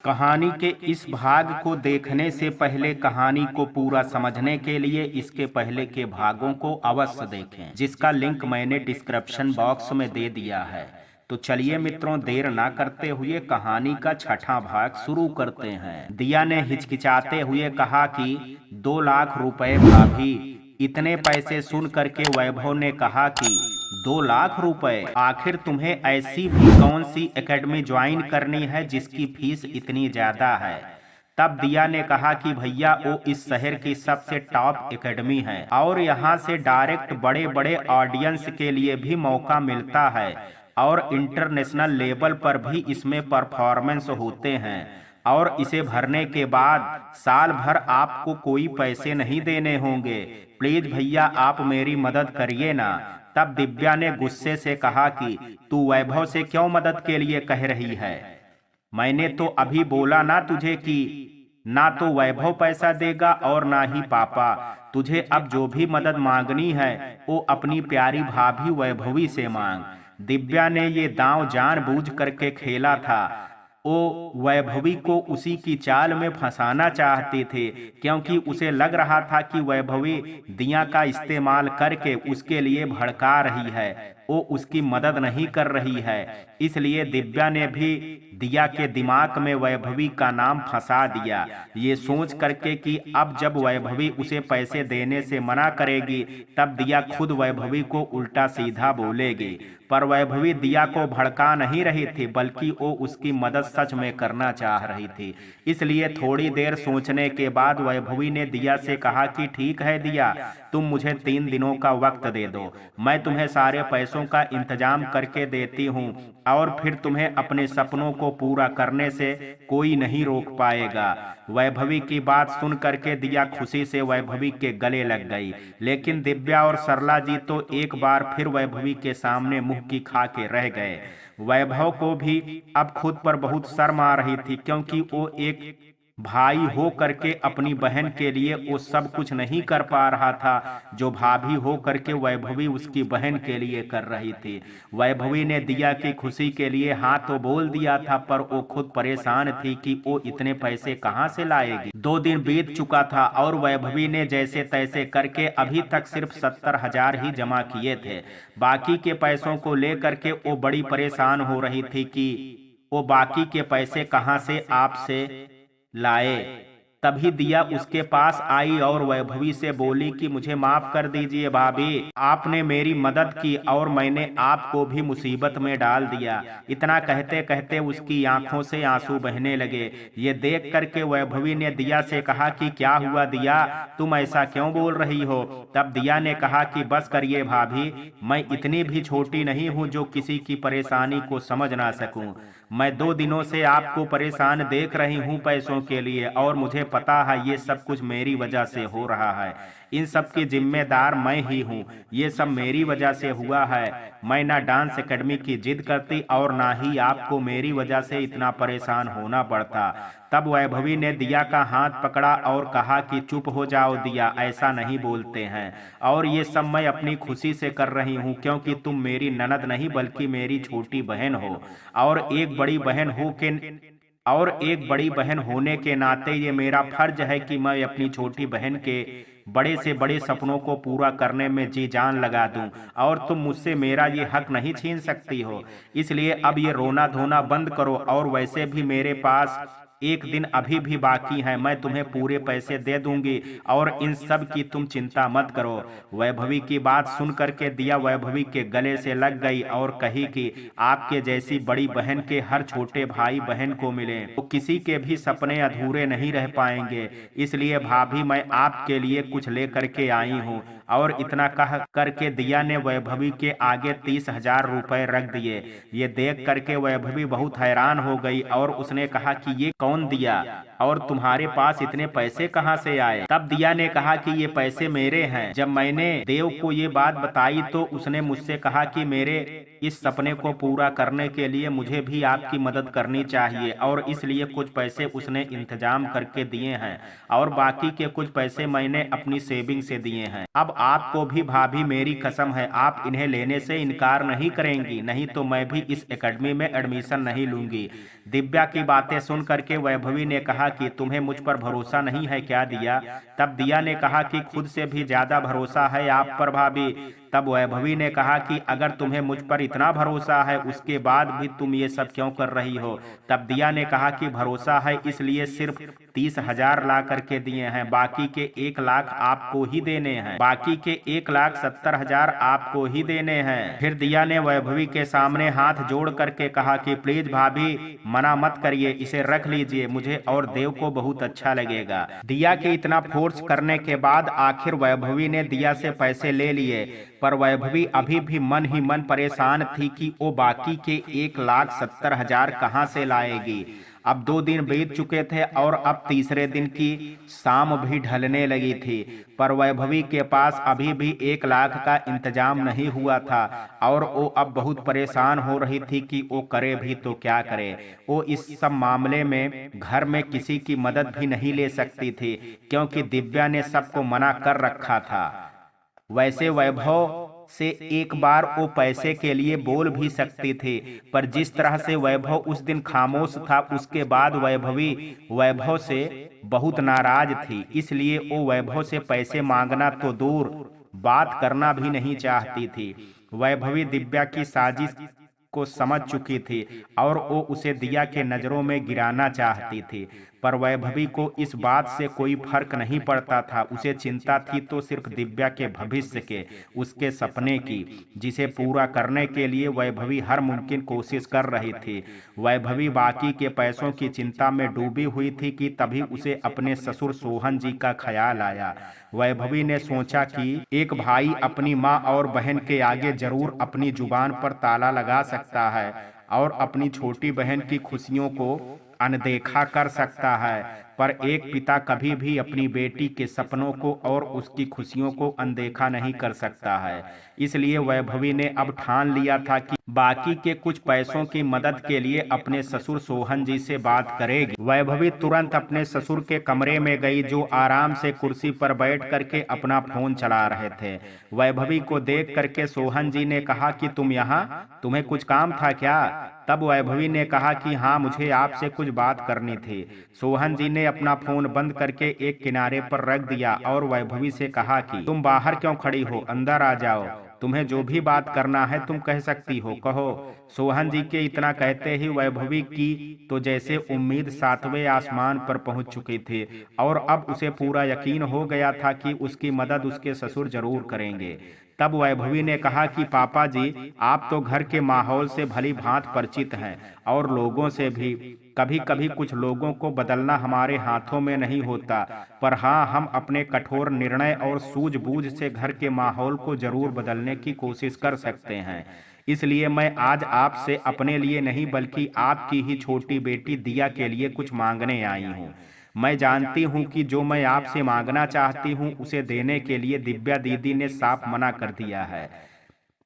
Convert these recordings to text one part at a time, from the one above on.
कहानी के इस भाग को देखने से पहले कहानी को पूरा समझने के लिए इसके पहले के भागों को अवश्य देखें, जिसका लिंक मैंने डिस्क्रिप्शन बॉक्स में दे दिया है। तो चलिए मित्रों, देर ना करते हुए कहानी का छठा भाग शुरू करते हैं। दिया ने हिचकिचाते हुए कहा कि 2 लाख रुपए भाभी। इतने पैसे सुन करके वैभव ने कहा कि 2 लाख रुपए? आखिर तुम्हें ऐसी भी कौन सी एकेडमी ज्वाइन करनी है जिसकी फीस इतनी ज्यादा है? तब दिया ने कहा कि भैया, वो इस शहर की सबसे टॉप एकेडमी है और यहाँ से डायरेक्ट बड़े बड़े ऑडियंस के लिए भी मौका मिलता है और इंटरनेशनल लेवल पर भी इसमें परफॉर्मेंस होते हैं। और इसे भरने के बाद साल भर आपको कोई पैसे नहीं देने होंगे। प्लीज भैया, आप मेरी मदद करिए ना। तब दिव्या ने गुस्से से कहा कि तू वैभव से क्यों मदद के लिए कह रही है? मैंने तो अभी बोला ना तुझे कि ना तो वैभव पैसा देगा और ना ही पापा। तुझे अब जो भी मदद मांगनी है वो अपनी प्यारी भाभी वैभवी से मांग। दिव्या ने ये दांव जानबूझ करके खेला था। वो वैभवी को उसी की चाल में फंसाना चाहते थे, क्योंकि उसे लग रहा था कि वैभवी दिया का इस्तेमाल करके उसके लिए भड़का रही है, वो उसकी मदद नहीं कर रही है। इसलिए दिव्या ने भी दिया के दिमाग में वैभवी का नाम फंसा दिया, ये सोच करके कि अब जब वैभवी उसे पैसे देने से मना करेगी तब दिया खुद वैभवी को उल्टा सीधा बोलेगी। पर वैभवी दिया को भड़का नहीं रही थी, बल्कि वो उसकी मदद सच में करना चाह रही थी। इसलिए थोड़ी देर सोचने के बाद वैभवी ने दिया से कहा कि ठीक है दिया, तुम मुझे 3 दिनों का वक्त दे दो, मैं तुम्हें सारे पैसों का इंतजाम करके देती हूँ और फिर तुम्हें अपने सपनों को पूरा करने से कोई नहीं रोक पाएगा। वैभवी की बात सुन करके दिया खुशी से वैभवी के गले लग गई, लेकिन दिव्या और सरला जी तो एक बार फिर वैभवी के सामने मुंह की खा के रह गए। वैभव को भी अब खुद पर बहुत शर्म आ रही थी, क्योंकि वो एक भाई हो करके अपनी बहन के लिए वो सब कुछ नहीं कर पा रहा था जो भाभी हो करके वैभवी उसकी बहन के लिए कर रही थी। वैभवी ने दिया की खुशी के लिए हाँ तो बोल दिया था, पर वो खुद परेशान थी कि वो इतने पैसे कहाँ से लाएगी। 2 दिन बीत चुका था और वैभवी ने जैसे तैसे करके अभी तक सिर्फ 70,000 ही जमा किए थे। बाकी के पैसों को लेकर के वो बड़ी परेशान हो रही थी कि वो बाकी के पैसे कहाँ से आपसे लाए। तभी दिया उसके पास आई और वैभवी से बोली कि मुझे माफ कर दीजिए भाभी, आपने मेरी मदद की और मैंने आपको भी मुसीबत में डाल दिया। इतना कहते कहते उसकी आंखों से आंसू बहने लगे। ये देख करके वैभवी ने दिया से कहा कि क्या हुआ दिया, तुम ऐसा क्यों बोल रही हो? तब दिया ने कहा कि बस करिए भाभी, मैं इतनी भी छोटी नहीं हूँ जो किसी की परेशानी को समझ ना सकूं। मैं 2 दिनों से आपको परेशान देख रही हूँ पैसों के लिए और मुझे पता है ये सब कुछ मेरी वजह से हो रहा है। इन सब की जिम्मेदार मैं ही हूँ, ये सब मेरी वजह से हुआ है। मैं ना डांस एकेडमी की जिद करती और ना ही आपको मेरी वजह से इतना परेशान होना पड़ता। तब वैभवी ने दिया का हाथ पकड़ा और कहा कि चुप हो जाओ दिया, ऐसा नहीं बोलते हैं और ये सब मैं अपनी खुशी से कर रही हूँ, क्योंकि तुम मेरी ननद नहीं बल्कि मेरी छोटी बहन हो और एक बड़ी बहन होने के नाते ये मेरा फर्ज है कि मैं अपनी छोटी बहन के बड़े से बड़े सपनों को पूरा करने में जी जान लगा दूं और तुम मुझसे मेरा ये हक नहीं छीन सकती हो। इसलिए अब ये रोना धोना बंद करो और वैसे भी मेरे पास एक दिन अभी भी बाकी है, मैं तुम्हें पूरे पैसे दे दूंगी और इन सब की तुम चिंता मत करो। वैभवी की बात सुन करके दिया वैभवी के गले से लग गई और कही कि आपके जैसी बड़ी बहन के हर छोटे भाई बहन को मिले तो किसी के भी सपने अधूरे नहीं रह पाएंगे। इसलिए भाभी, मैं आपके लिए कुछ लेकर के आई हूँ। और इतना कह करके दिया ने वैभवी के आगे 30,000 रुपए रख दिए। ये देख करके वैभवी बहुत हैरान हो गई और उसने कहा कि ये कौन दिया और तुम्हारे पास इतने पैसे कहाँ से आए? तब दिया ने कहा कि ये पैसे मेरे हैं। जब मैंने देव को ये बात बताई तो उसने मुझसे कहा कि मेरे इस सपने को पूरा करने के लिए मुझे भी आपकी मदद करनी चाहिए और इसलिए कुछ पैसे उसने इंतजाम करके दिए हैं और बाकी के कुछ पैसे मैंने अपनी सेविंग से दिए हैं। अब अब आपको भी भाभी मेरी कसम है, आप इन्हें लेने से इनकार नहीं करेंगी, नहीं तो मैं भी इस एकेडमी में एडमिशन नहीं लूंगी। दिव्या की बातें सुन करके वैभवी ने कहा कि तुम्हें मुझ पर भरोसा नहीं है क्या दिया? तब दिया ने कहा कि खुद से भी ज्यादा भरोसा है आप पर भाभी। तब वैभवी ने कहा कि अगर तुम्हें मुझ पर इतना भरोसा है उसके बाद भी तुम ये सब क्यों कर रही हो? तब दिया ने कहा कि भरोसा है इसलिए सिर्फ 30,000 ला करके दिए हैं, बाकी के 1 लाख आपको ही देने हैं, बाकी के 1,70,000 आपको ही देने हैं। फिर दिया ने वैभवी के सामने हाथ जोड़ करके कहा कि प्लीज भाभी मना मत करिए, इसे रख लीजिए, मुझे और देव को बहुत अच्छा लगेगा। दिया के इतना फोर्स करने के बाद आखिर वैभवी ने दिया से पैसे ले लिए, पर वैभवी अभी भी मन ही मन परेशान थी कि वो बाकी के 1,70,000 कहाँ से लाएगी। अब 2 दिन बीत चुके थे और अब तीसरे दिन की शाम भी ढलने लगी थी, पर वैभवी के पास अभी भी 1 लाख का इंतजाम नहीं हुआ था और वो अब बहुत परेशान हो रही थी कि वो करे भी तो क्या करे। वो इस सब मामले में घर में किसी की मदद भी नहीं ले सकती थी क्योंकि दिव्या ने सबको मना कर रखा था। वैसे वैभव से एक बार वो पैसे के लिए बोल भी सकती थी, पर जिस तरह से वैभव उस दिन खामोश था उसके बाद वैभवी वैभव से बहुत नाराज थी, इसलिए वो वैभव से पैसे मांगना तो दूर बात करना भी नहीं चाहती थी। वैभवी दिव्या की साजिश को समझ चुकी थी और वो उसे दिया के नजरों में गिराना चाहती थी, पर वैभवी को इस बात से कोई फर्क नहीं पड़ता था। उसे चिंता थी तो सिर्फ दिव्या के भविष्य के, उसके सपने की, जिसे पूरा करने के लिए वैभवी हर मुमकिन कोशिश कर रही थी। वैभवी बाकी के पैसों की चिंता में डूबी हुई थी कि तभी उसे अपने ससुर सोहन जी का ख्याल आया। वैभवी ने सोचा कि एक भाई अपनी माँ और बहन के आगे जरूर अपनी जुबान पर ताला लगा सकता है और अपनी छोटी बहन की खुशियों को अनदेखा कर सकता है, पर एक पिता कभी भी अपनी बेटी के सपनों को और उसकी खुशियों को अनदेखा नहीं कर सकता है। इसलिए वैभवी ने अब ठान लिया था कि बाकी के कुछ पैसों की मदद के लिए अपने ससुर सोहन जी से बात करेगी। वैभवी तुरंत अपने ससुर के कमरे में गई, जो आराम से कुर्सी पर बैठ करके अपना फोन चला रहे थे। वैभवी को देख करके सोहन जी ने कहा कि तुम यहाँ, तुम्हें कुछ काम था क्या? तब वैभवी ने कहा कि हाँ, मुझे आपसे कुछ बात करनी थी। सोहन जी ने अपना फोन बंद करके एक किनारे पर रख दिया और वैभवी से कहा कि तुम बाहर क्यों खड़ी हो, अंदर आ जाओ, तुम्हें जो भी बात करना है तुम कह सकती हो, कहो। सोहन जी के इतना कहते ही वैभवी की तो जैसे उम्मीद 7वें आसमान पर पहुंच चुकी थी और अब उसे पूरा यकीन हो गया था कि उसकी मदद उसके ससुर जरूर करेंगे। तब वैभवी ने कहा कि पापा जी, आप तो घर के माहौल से भली भांति परिचित हैं और लोगों से भी। कभी कभी कुछ लोगों को बदलना हमारे हाथों में नहीं होता, पर हाँ, हम अपने कठोर निर्णय और सूझबूझ से घर के माहौल को जरूर बदलने की कोशिश कर सकते हैं। इसलिए मैं आज आपसे अपने लिए नहीं बल्कि आपकी ही छोटी बेटी दिया के लिए कुछ मांगने आई हूँ। मैं जानती हूँ कि जो मैं आपसे मांगना चाहती हूँ उसे देने के लिए दिव्या दीदी ने साफ मना कर दिया है,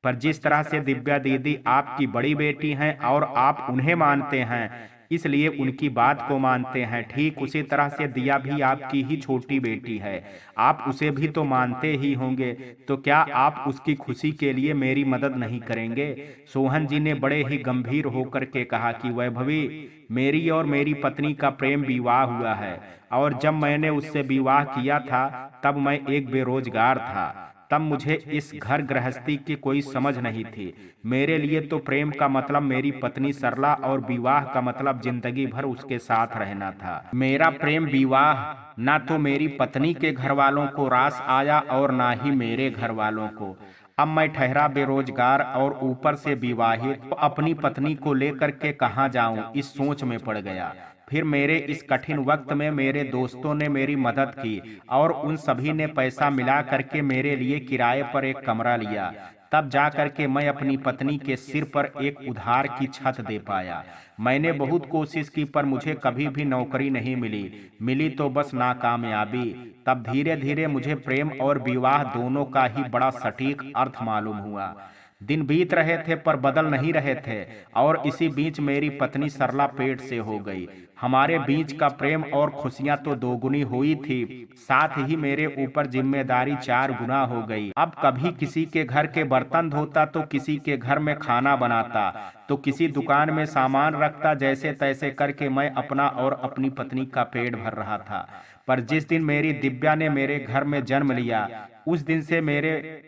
पर जिस तरह से दिव्या दीदी आपकी बड़ी बेटी हैं और आप उन्हें मानते हैं इसलिए उनकी बात को मानते हैं, ठीक उसी तरह से दिया भी आपकी ही छोटी बेटी है, आप उसे भी तो मानते ही होंगे, तो क्या आप उसकी खुशी के लिए मेरी मदद नहीं करेंगे? सोहन जी ने बड़े ही गंभीर होकर के कहा कि वैभवी, मेरी और मेरी पत्नी का प्रेम विवाह हुआ है और जब मैंने उससे विवाह किया था तब मैं एक बेरोजगार था। तब मुझे इस घर गृहस्थी की कोई समझ नहीं थी। मेरे लिए तो प्रेम का मतलब मेरी पत्नी सरला और विवाह का मतलब जिंदगी भर उसके साथ रहना था। मेरा प्रेम विवाह ना तो मेरी पत्नी के घर वालों को रास आया और ना ही मेरे घर वालों को। अब मैं ठहरा बेरोजगार और ऊपर से विवाहित, तो अपनी पत्नी को लेकर के कहाँ जाऊं, इस सोच में पड़ गया। फिर मेरे इस कठिन वक्त में मेरे दोस्तों ने मेरी मदद की और उन सभी ने पैसा मिला करके मेरे लिए किराए पर एक कमरा लिया। तब जा करके मैं अपनी पत्नी के सिर पर एक उधार की छत दे पाया। मैंने बहुत कोशिश की पर मुझे कभी भी नौकरी नहीं मिली, मिली तो बस नाकामयाबी। तब धीरे धीरे मुझे प्रेम और विवाह दोनों का ही बड़ा सटीक अर्थ मालूम हुआ। दिन बीत रहे थे पर बदल नहीं रहे थे और इसी बीच मेरी पत्नी सरला पेट से हो गई। हमारे बीच का प्रेम और खुशियां तो दोगुनी हुई थी, साथ ही मेरे ऊपर जिम्मेदारी 4 गुना हो गई। अब कभी किसी के घर के बर्तन धोता, तो किसी के घर में खाना बनाता, तो किसी दुकान में सामान रखता। जैसे तैसे करके मैं अपना और अपनी पत्नी का पेट भर रहा था। पर जिस दिन मेरी दिव्या ने मेरे घर में जन्म लिया, उस दिन से मेरे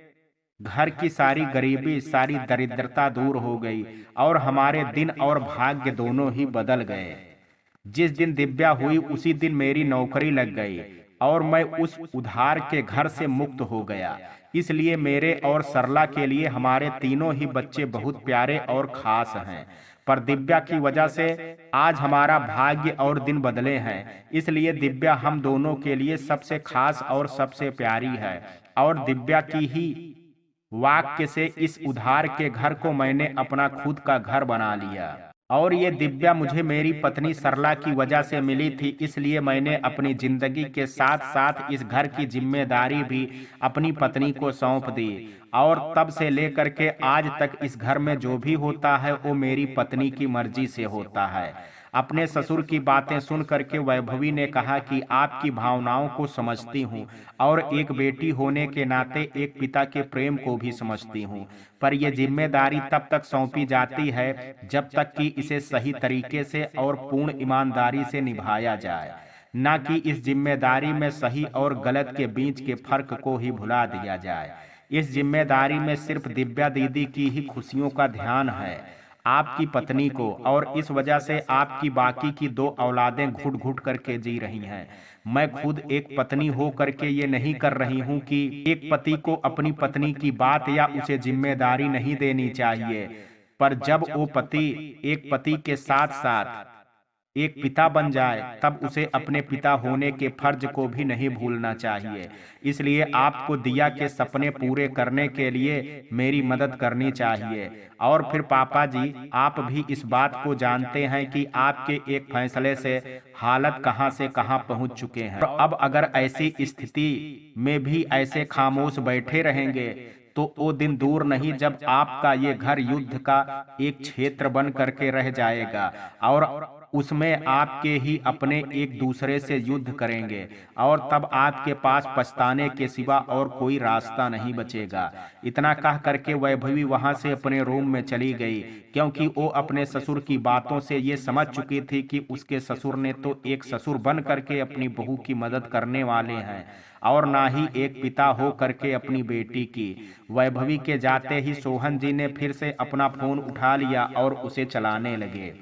घर की सारी गरीबी, सारी दरिद्रता दूर हो गई और हमारे दिन और भाग्य दोनों ही बदल गए। जिस दिन दिव्या हुई उसी दिन मेरी नौकरी लग गई और मैं उस उधार के घर से मुक्त हो गया। इसलिए मेरे और सरला के लिए हमारे तीनों ही बच्चे बहुत प्यारे और खास हैं। पर दिव्या की वजह से आज हमारा भाग्य और दिन बदले हैं। इसलिए दिव्या हम दोनों के लिए सबसे खास और सबसे प्यारी है। और दिव्या की ही वाक्य से इस उधार के घर को मैंने अपना खुद का घर बना लिया। और ये दिव्या मुझे मेरी पत्नी सरला की वजह से मिली थी। इसलिए मैंने अपनी जिंदगी के साथ साथ इस घर की जिम्मेदारी भी अपनी पत्नी को सौंप दी। और तब से लेकर के आज तक इस घर में जो भी होता है वो मेरी पत्नी की मर्जी से होता है। अपने ससुर की बातें सुन करके वैभवी ने कहा कि आपकी भावनाओं को समझती हूँ और एक बेटी होने के नाते एक पिता के प्रेम को भी समझती हूँ। पर यह जिम्मेदारी तब तक सौंपी जाती है जब तक कि इसे सही तरीके से और पूर्ण ईमानदारी से निभाया जाए, न कि इस जिम्मेदारी में सही और गलत के बीच के फर्क को ही भुला दिया जाए। इस जिम्मेदारी में सिर्फ दिव्या दीदी की ही खुशियों का ध्यान है, आपकी पत्नी को, और इस वजह से आपकी बाकी की 2 औलादें घुट घुट करके जी रही हैं। मैं खुद एक पत्नी हो करके ये नहीं कर रही हूँ कि एक पति को अपनी पत्नी की बात या उसे जिम्मेदारी नहीं देनी चाहिए, पर जब वो पति एक पति के साथ साथ एक पिता बन जाए तब उसे अपने पिता होने के फर्ज को भी नहीं भूलना चाहिए। इसलिए आपको दिया के सपने पूरे करने के लिए मेरी मदद करनी चाहिए। और फिर पापा जी, आप भी इस बात को जानते हैं कि आपके एक फैसले से हालत कहां से कहां पहुंच चुके हैं। और अब अगर ऐसी स्थिति में भी ऐसे खामोश बैठे रहेंगे तो वो दिन दूर नहीं जब आपका ये घर युद्ध का एक क्षेत्र बन करके रह जाएगा और उसमें आपके ही अपने एक दूसरे से युद्ध करेंगे और तब आपके पास पछताने के सिवा और कोई रास्ता नहीं बचेगा। इतना कह करके वैभवी वहां से अपने रूम में चली गई, क्योंकि वो अपने ससुर की बातों से ये समझ चुकी थी कि उसके ससुर ने तो एक ससुर बन करके अपनी बहू की मदद करने वाले हैं और ना ही एक पिता हो करके अपनी बेटी की। वैभवी के जाते ही सोहन जी ने फिर से अपना फोन उठा लिया और उसे चलाने लगे।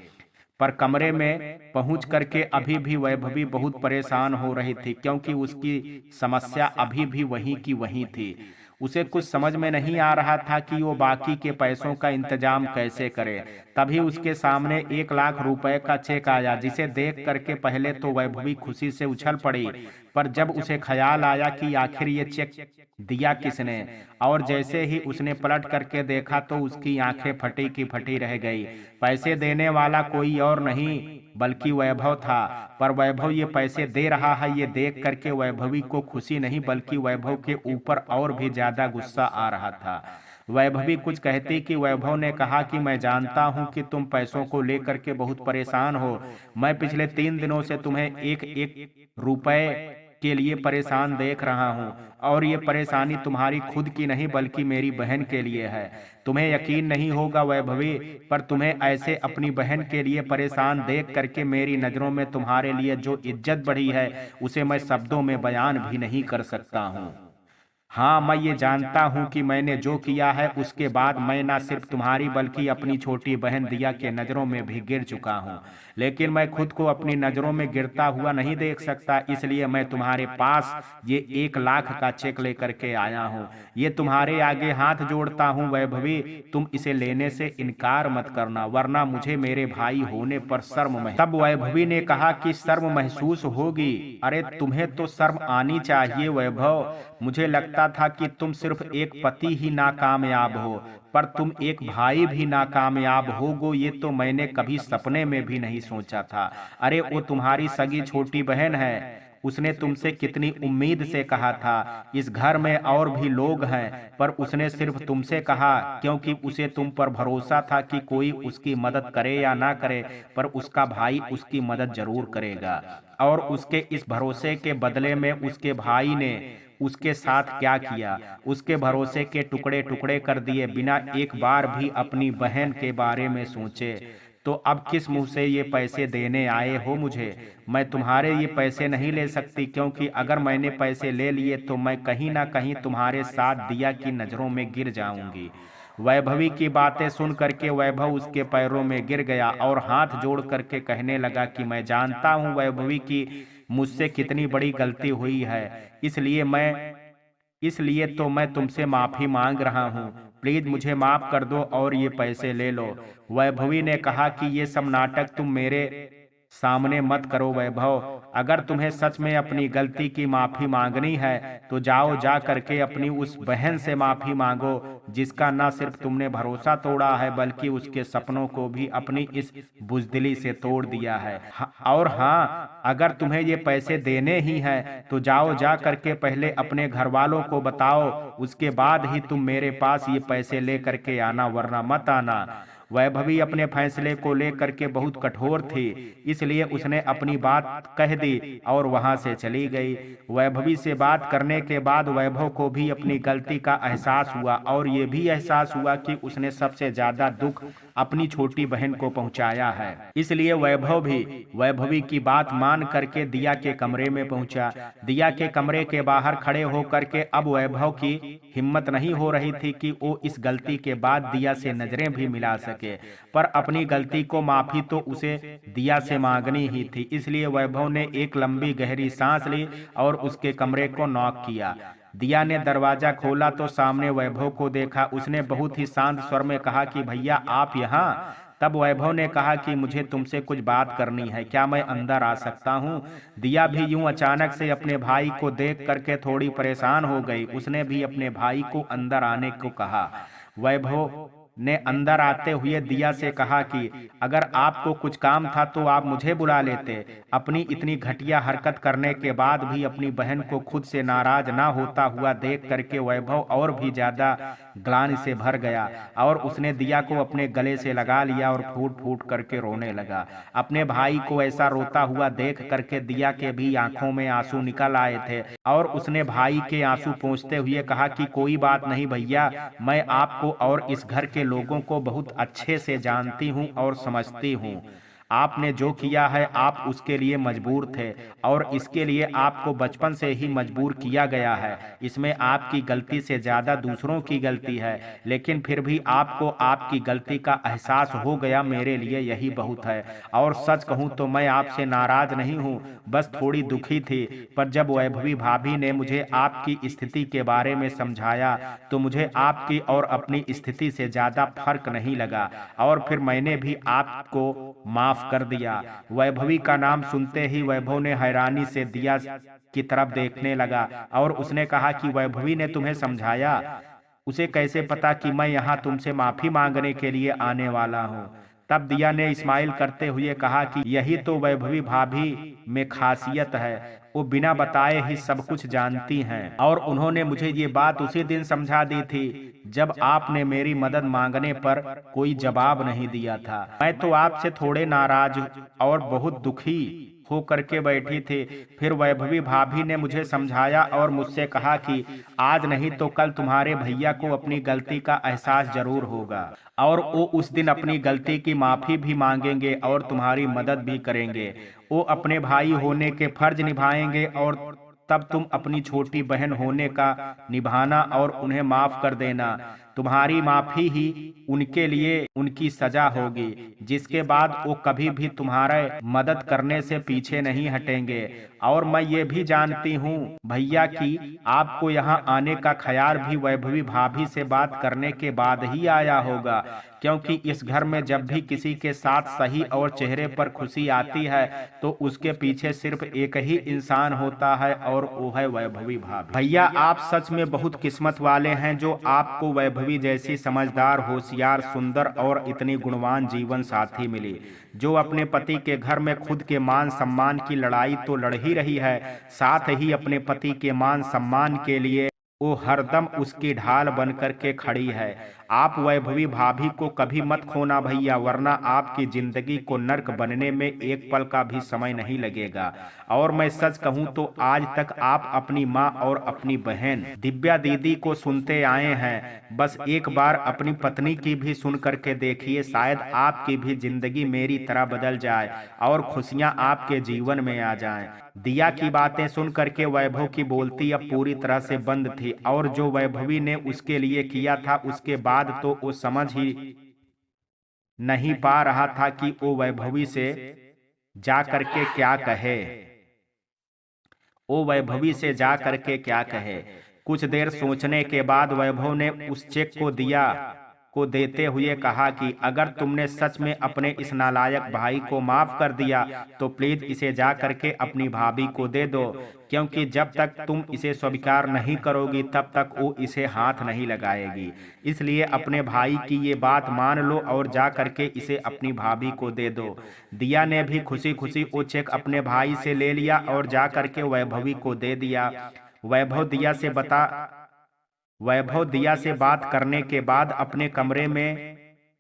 पर कमरे में पहुंच करके अभी भी वैभवी बहुत परेशान हो रही थी, क्योंकि उसकी समस्या अभी भी वहीं की वहीं थी। उसे कुछ समझ में नहीं आ रहा था कि वो बाकी के पैसों का इंतजाम कैसे करे। तभी उसके सामने 1 लाख रुपए का चेक आया, जिसे देख करके पहले तो वैभवी खुशी से उछल पड़ी, पर जब उसे ख्याल आया कि आखिर ये चेक दिया किसने, और जैसे ही उसने पलट करके देखा तो उसकी आंखें फटी की फटी रह गई। पैसे देने वाला कोई और नहीं बल्कि वैभव था। पर वैभव ये पैसे दे रहा है, ये देख करके वैभवी को खुशी नहीं बल्कि वैभव के ऊपर और भी ज्यादा गुस्सा आ रहा था। वैभवी कुछ कहती कि वैभव ने कहा कि मैं जानता हूं कि तुम पैसों को लेकर के बहुत परेशान हो। मैं पिछले 3 दिनों से तुम्हें एक एक रुपए के लिए परेशान देख रहा हूं और ये परेशानी तुम्हारी खुद की नहीं बल्कि मेरी बहन के लिए है। तुम्हें यकीन नहीं होगा वैभवी, पर तुम्हें ऐसे अपनी बहन के लिए परेशान देख करके मेरी नजरों में तुम्हारे लिए जो इज्जत बढ़ी है उसे मैं शब्दों में बयान भी नहीं कर सकता हूँ। हाँ, मैं ये जानता हूँ कि मैंने जो किया है उसके बाद मैं ना सिर्फ तुम्हारी बल्कि अपनी छोटी बहन दिया के नज़रों में भी गिर चुका हूँ, लेकिन मैं खुद को अपनी नज़रों में गिरता हुआ नहीं देख सकता। इसलिए मैं तुम्हारे पास ये 1 लाख का चेक लेकर के आया हूँ। ये तुम्हारे आगे हाथ जोड़ता हूँ वैभवी, तुम इसे लेने से इनकार मत करना, वरना मुझे मेरे भाई होने पर शर्म महसूस। तब वैभवी ने कहा कि शर्म महसूस होगी? अरे तुम्हें तो शर्म आनी चाहिए वैभव। मुझे लगता था कि तुम सिर्फ एक पति ही नाकामयाब हो, पर तुम एक भाई भी नाकामयाब होगो, ये तो मैंने कभी सपने में भी नहीं सोचा था। अरे वो तुम्हारी सगी छोटी बहन है उसने तुमसे कितनी उम्मीद से कहा था। इस घर में और भी लोग हैं, पर उसने सिर्फ तुमसे कहा क्योंकि उसे तुम पर भरोसा था कि कोई उसकी मदद करे या ना करे, पर उसका भाई उसकी मदद जरूर करेगा। और उसके इस भरोसे के बदले में उसके भाई ने उसके साथ क्या किया? उसके भरोसे के टुकड़े टुकड़े कर दिए, बिना एक बार भी अपनी बहन के बारे में सोचे। तो अब किस मुंह से ये पैसे देने आए हो मुझे? मैं तुम्हारे ये पैसे नहीं ले सकती, क्योंकि अगर मैंने पैसे ले लिए तो मैं कहीं ना कहीं तुम्हारे साथ दिया की नजरों में गिर जाऊंगी। वैभवी की बातें सुन करके वैभव उसके पैरों में गिर गया और हाथ जोड़ करके कहने लगा कि मैं जानता हूँ वैभवी की मुझसे कितनी बड़ी गलती हुई है, इसलिए तो मैं तुमसे माफी मांग रहा हूँ। प्लीज मुझे माफ कर दो और ये पैसे ले लो। वैभवी ने कहा कि ये सब नाटक तुम मेरे सामने मत करो वैभव। अगर तुम्हें सच में अपनी गलती की माफी मांगनी है तो जाओ, जा करके अपनी उस बहन से माफी मांगो जिसका न सिर्फ तुमने भरोसा तोड़ा है बल्कि उसके सपनों को भी अपनी इस बुजदिली से तोड़ दिया है। और हाँ, अगर तुम्हें ये पैसे देने ही हैं तो जाओ, जा करके पहले अपने घर वालों को बताओ, उसके बाद ही तुम मेरे पास ये पैसे ले करके आना, वरना मत आना। वैभवी अपने फैसले को लेकर के बहुत कठोर थी, इसलिए उसने अपनी बात कह दी और वहां से चली गई। वैभवी से बात करने के बाद वैभव को भी अपनी गलती का एहसास हुआ और ये भी एहसास हुआ कि उसने सबसे ज्यादा दुख अपनी छोटी बहन को पहुंचाया है। इसलिए वैभव भी वैभवी की बात मान करके दिया के कमरे में पहुंचा। दिया के कमरे के बाहर खड़े होकर के अब वैभव की हिम्मत नहीं हो रही थी कि वो इस गलती के बाद दिया से नजरें भी मिला सके, पर अपनी गलती को माफी तो उसे दिया से मांगनी ही थी। इसलिए वैभव ने एक लंबी गहरी सांस ली और उसके कमरे को नॉक किया। दिया ने दरवाजा खोला तो सामने वैभव को देखा। उसने बहुत ही शांत स्वर में कहा कि भैया आप यहाँ? तब वैभव ने कहा कि मुझे तुमसे कुछ बात करनी है, क्या मैं अंदर आ सकता हूँ? दिया भी यूं अचानक से अपने भाई को देख करके थोड़ी परेशान हो गई। उसने भी अपने भाई को अंदर आने को कहा। वैभव ने अंदर आते हुए दिया से कहा कि अगर आपको कुछ काम था तो आप मुझे बुला लेते। अपनी इतनी घटिया हरकत करने के बाद भी अपनी बहन को खुद से नाराज ना होता हुआ देख करके वैभव और भी ज्यादा ग्लानि से भर गया और उसने दिया को अपने गले से लगा लिया और फूट फूट करके रोने लगा। अपने भाई को ऐसा रोता हुआ देख करके दिया के भी आंखों में आंसू निकल आए थे और उसने भाई के आंसू पोंछते हुए कहा कि कोई बात नहीं भैया, मैं आपको और इस घर के लोगों को बहुत अच्छे से जानती हूँ और समझती हूँ। आपने जो किया है आप उसके लिए मजबूर थे और इसके लिए आपको बचपन से ही मजबूर किया गया है। इसमें आपकी गलती से ज्यादा दूसरों की गलती है, लेकिन फिर भी आपको आपकी गलती का एहसास हो गया, मेरे लिए यही बहुत है। और सच कहूँ तो मैं आपसे नाराज नहीं हूँ, बस थोड़ी दुखी थी। पर जब वैभवी भाभी ने मुझे आपकी स्थिति के बारे में समझाया तो मुझे आपकी और अपनी स्थिति से ज्यादा फर्क नहीं लगा और फिर मैंने भी आपको माफ कर दिया। वैभवी का नाम सुनते ही वैभव ने हैरानी से दिया की तरफ देखने लगा और उसने कहा कि वैभवी ने तुम्हें समझाया? उसे कैसे पता कि मैं यहाँ तुमसे माफी मांगने के लिए आने वाला हूँ? तब दिया ने स्माइल करते हुए कहा कि यही तो वैभवी भाभी में खासियत है, वो बिना बताए ही सब कुछ जानती हैं और उन्होंने मुझे ये बात उसी दिन समझा दी थी जब आपने मेरी मदद मांगने पर कोई जवाब नहीं दिया था। मैं तो आपसे थोड़े नाराज और बहुत दुखी हो करके बैठी थी। फिर वैभवी भाभी ने मुझे समझाया और मुझसे कहा कि आज नहीं तो कल तुम्हारे भैया को अपनी गलती का एहसास जरूर होगा और वो उस दिन अपनी गलती की माफी भी मांगेंगे और तुम्हारी मदद भी करेंगे। वो अपने भाई होने के फर्ज निभाएंगे और तब तुम अपनी छोटी बहन होने का निभाना और उन्हें माफ कर देना। तुम्हारी माफी ही उनके लिए उनकी सजा होगी, जिसके बाद वो कभी भी तुम्हारे मदद करने से पीछे नहीं हटेंगे। और मैं ये भी जानती हूँ भैया कि आपको यहाँ आने का ख्याल भी वैभवी भाभी से बात करने के बाद ही आया होगा, क्योंकि इस घर में जब भी किसी के साथ सही और चेहरे पर खुशी आती है तो उसके पीछे सिर्फ एक ही इंसान होता है और वो है वैभवी भाभी। भैया आप सच में बहुत किस्मत वाले हैं जो आपको वैभवी वैभवी जैसी समझदार, होशियार, सुंदर और इतनी गुणवान जीवन साथी मिली, जो अपने पति के घर में खुद के मान सम्मान की लड़ाई तो लड़ ही रही है, साथ ही अपने पति के मान सम्मान के लिए वो हरदम उसकी ढाल बन कर के खड़ी है। आप वैभवी भाभी को कभी मत खोना भैया, वरना आपकी जिंदगी को नर्क बनने में एक पल का भी समय नहीं लगेगा। और मैं सच कहूं तो आज तक आप अपनी माँ और अपनी बहन दिव्या दीदी को सुनते आए हैं, बस एक बार अपनी पत्नी की भी सुन करके देखिए, शायद आपकी भी जिंदगी मेरी तरह बदल जाए और खुशियां आपके जीवन में आ जाएं। दिया की बातें सुन करके वैभव की बोलती अब पूरी तरह से बंद थी, और जो वैभवी ने उसके लिए किया था उसके बाद तो वो समझ ही नहीं पा रहा था कि वो वैभवी से जा करके क्या कहे। कुछ देर सोचने के बाद वैभव ने उस चेक को दिया को देते हुए कहा कि अगर तुमने सच में अपने इस नालायक भाई को माफ कर दिया तो प्लीज इसे जा करके अपनी भाभी को दे दो, क्योंकि जब तक तुम इसे स्वीकार नहीं करोगी तब तक वो इसे हाथ नहीं लगाएगी। इसलिए अपने भाई की ये बात मान लो और जा करके इसे अपनी भाभी को दे दो। दिया ने भी खुशी खुशी वो चेक अपने भाई से ले लिया और जा करके वैभवी को दे दिया। वैभव दिया से बात करने के बाद अपने कमरे में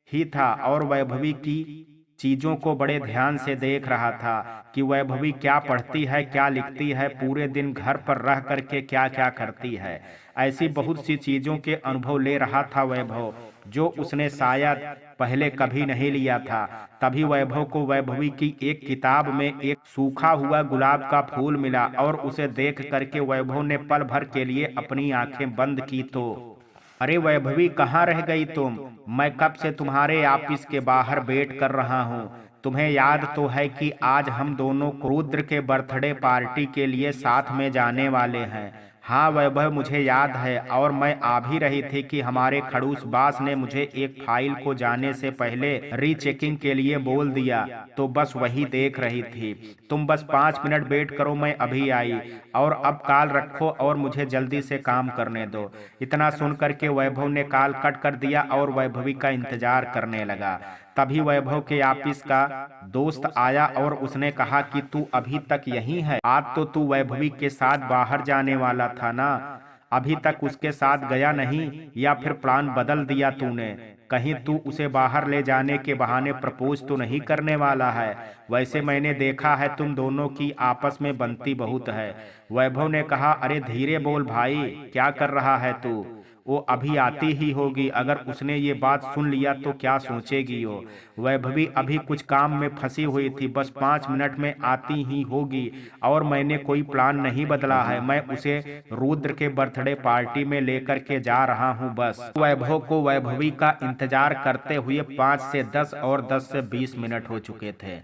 ही था और वैभवी की चीजों को बड़े ध्यान से देख रहा था कि वैभवी क्या पढ़ती है, क्या लिखती है, पूरे दिन घर पर रह करके क्या क्या करती है। ऐसी बहुत सी चीजों के अनुभव ले रहा था वैभव, जो उसने शायद पहले कभी नहीं लिया था। तभी वैभव को वैभवी की एक किताब में एक सूखा हुआ गुलाब का फूल मिला और उसे देख करके वैभव ने पल भर के लिए अपनी आंखें बंद की तो अरे वैभवी, कहाँ रह गई तुम? मैं कब से तुम्हारे ऑफिस के बाहर वेट कर रहा हूँ। तुम्हें याद तो है कि आज हम दोनों रुद्र के बर्थडे पार्टी के लिए साथ में जाने वाले हैं। हाँ वैभव, मुझे याद है, और मैं आ भी रही थी कि हमारे खड़ूस बास ने मुझे एक फाइल को जाने से पहले रीचेकिंग के लिए बोल दिया, तो बस वही देख रही थी। तुम बस 5 मिनट वेट करो, मैं अभी आई। और अब कॉल रखो और मुझे जल्दी से काम करने दो। इतना सुन करके वैभव ने कॉल कट कर दिया और वैभवी का इंतजार करने लगा। तभी वैभव के ऑफिस का दोस्त आया और उसने कहा कि तू अभी तक यहीं है? आज तो तू वैभवी के साथ बाहर जाने वाला था ना, अभी तक उसके साथ गया नहीं, या फिर प्लान बदल दिया तूने? कहीं तू उसे बाहर ले जाने के बहाने प्रपोज तो नहीं करने वाला है? वैसे मैंने देखा है तुम दोनों की आपस में बनती बहुत है। वैभव ने कहा, अरे धीरे बोल भाई, क्या कर रहा है तू? वो अभी आती ही होगी, अगर उसने ये बात सुन लिया तो क्या सोचेगी वो? वैभवी अभी कुछ काम में फंसी हुई थी, बस 5 मिनट में आती ही होगी, और मैंने कोई प्लान नहीं बदला है। मैं उसे रुद्र के बर्थडे पार्टी में लेकर के जा रहा हूँ बस। वैभव को वैभवी का इंतजार करते हुए 5 से 10 और 10 से 20 मिनट हो चुके थे।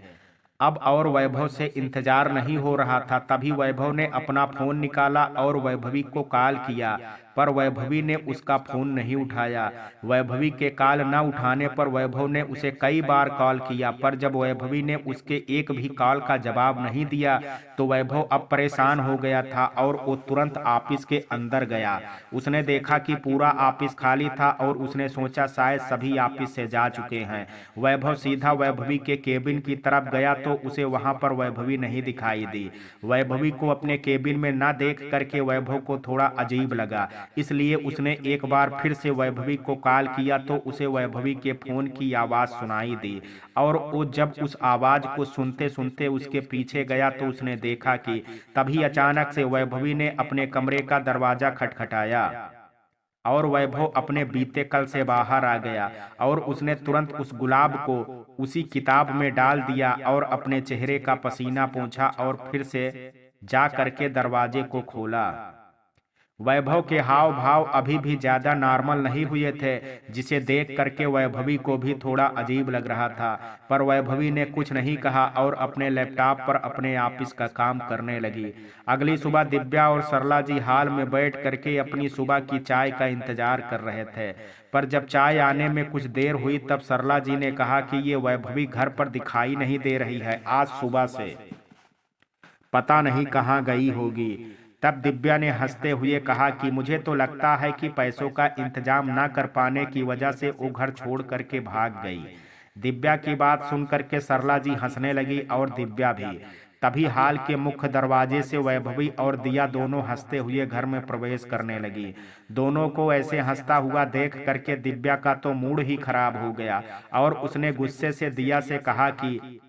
अब और वैभव से इंतजार नहीं हो रहा था। तभी वैभव ने अपना फोन निकाला और वैभवी को कॉल किया, पर वैभवी ने उसका फोन नहीं उठाया। वैभवी के कॉल न उठाने पर वैभव ने उसे कई बार कॉल किया, पर जब वैभवी ने उसके एक भी कॉल का जवाब नहीं दिया तो वैभव अब परेशान हो गया था और वो तुरंत ऑफिस के अंदर गया। उसने देखा कि पूरा ऑफिस खाली था और उसने सोचा शायद सभी ऑफिस से जा चुके हैं। वैभव सीधा वैभवी के केबिन की तरफ गया तो उसे वहां पर वैभवी नहीं दिखाई दी। वैभवी को अपने केबिन में न देख करके वैभव को थोड़ा अजीब लगा, इसलिए उसने एक बार फिर से वैभवी को कॉल किया तो उसे वैभवी के फोन की आवाज सुनाई दी, और वो जब उस आवाज को सुनते सुनते उसके पीछे गया तो उसने देखा कि तभी अचानक से वैभवी ने अपने कमरे का दरवाजा खटखटाया और वैभव अपने बीते कल से बाहर आ गया, और उसने तुरंत उस गुलाब को उसी किताब में डाल दिया और अपने चेहरे का पसीना पोंछा और फिर से जा करके दरवाजे को खोला। वैभव के हाव भाव अभी भी ज्यादा नॉर्मल नहीं हुए थे, जिसे देख करके वैभवी को भी थोड़ा अजीब लग रहा था, पर वैभवी ने कुछ नहीं कहा और अपने लैपटॉप पर अपने ऑफिस का काम करने लगी। अगली सुबह दिव्या और सरला जी हॉल में बैठ करके अपनी सुबह की चाय का इंतजार कर रहे थे, पर जब चाय आने में कुछ देर हुई तब सरला जी ने कहा कि ये वैभवी घर पर दिखाई नहीं दे रही है, आज सुबह से पता नहीं कहाँ गई होगी। तब दिव्या ने हंसते हुए कहा कि मुझे तो लगता है कि पैसों का इंतजाम ना कर पाने की वजह से वो घर छोड़ करके भाग गई। दिव्या की बात सुन करके सरला जी हंसने लगी और दिव्या भी। तभी हाल के मुख्य दरवाजे से वैभवी और दिया दोनों हंसते हुए घर में प्रवेश करने लगी। दोनों को ऐसे हंसता हुआ देख करके दिव्या का तो मूड ही खराब हो गया और उसने गुस्से से दिया से कहा कि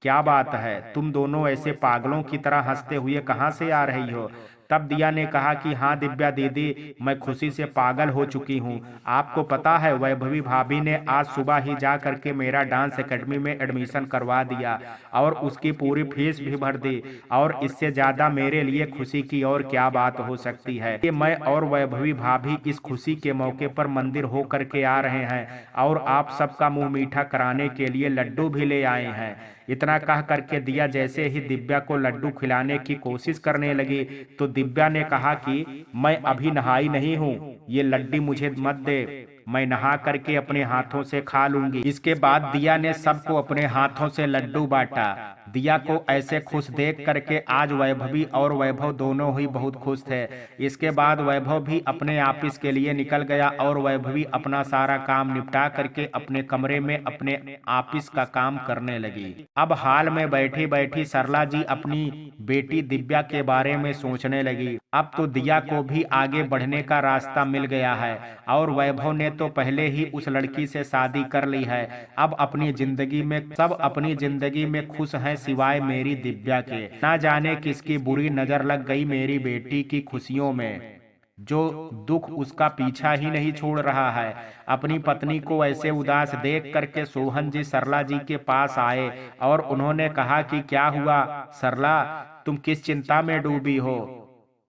क्या बात है, तुम दोनों ऐसे पागलों की तरह हंसते हुए कहाँ से आ रही हो? तब दिया ने कहा कि हाँ दिव्या दीदी, मैं खुशी से पागल हो चुकी हूँ। आपको पता है वैभवी भाभी ने आज सुबह ही जा करके मेरा डांस एकेडमी में एडमिशन करवा दिया और उसकी पूरी फीस भी भर दी, और इससे ज्यादा मेरे लिए खुशी की और क्या बात हो सकती है। कि मैं और वैभवी भाभी इस खुशी के मौके पर मंदिर हो करके आ रहे हैं और आप सबका मुंह मीठा कराने के लिए लड्डू भी ले आए हैं। इतना कह करके दिया जैसे ही दिव्या को लड्डू खिलाने की कोशिश करने लगी तो दिव्या ने कहा कि मैं अभी नहाई नहीं हूँ, ये लड्डू मुझे मत दे, मैं नहा करके अपने हाथों से खा लूंगी। इसके बाद दिया ने सबको अपने हाथों से लड्डू बांटा। दिया को ऐसे खुश देख करके आज वैभवी और वैभव दोनों ही बहुत खुश थे। इसके बाद वैभव भी अपने ऑफिस के लिए निकल गया और वैभवी अपना सारा काम निपटा करके अपने कमरे में अपने ऑफिस का काम करने लगी। अब हाल में बैठी बैठी सरला जी अपनी बेटी दिव्या के बारे में सोचने लगी। अब तो दिया को भी आगे बढ़ने का रास्ता मिल गया है और वैभव ने तो पहले ही उस लड़की से शादी कर ली है। अब अपनी जिंदगी में सब अपनी जिंदगी में खुश हैं सिवाय मेरी दिव्या के। ना जाने किसकी बुरी नजर लग गई मेरी बेटी की खुशियों में, जो दुख उसका पीछा ही नहीं छोड़ रहा है। अपनी पत्नी को ऐसे उदास देख करके सोहन जी सरला जी के पास आए और उन्होंने कहा कि क्या हुआ सरला, तुम किस चिंता में डूबी हो?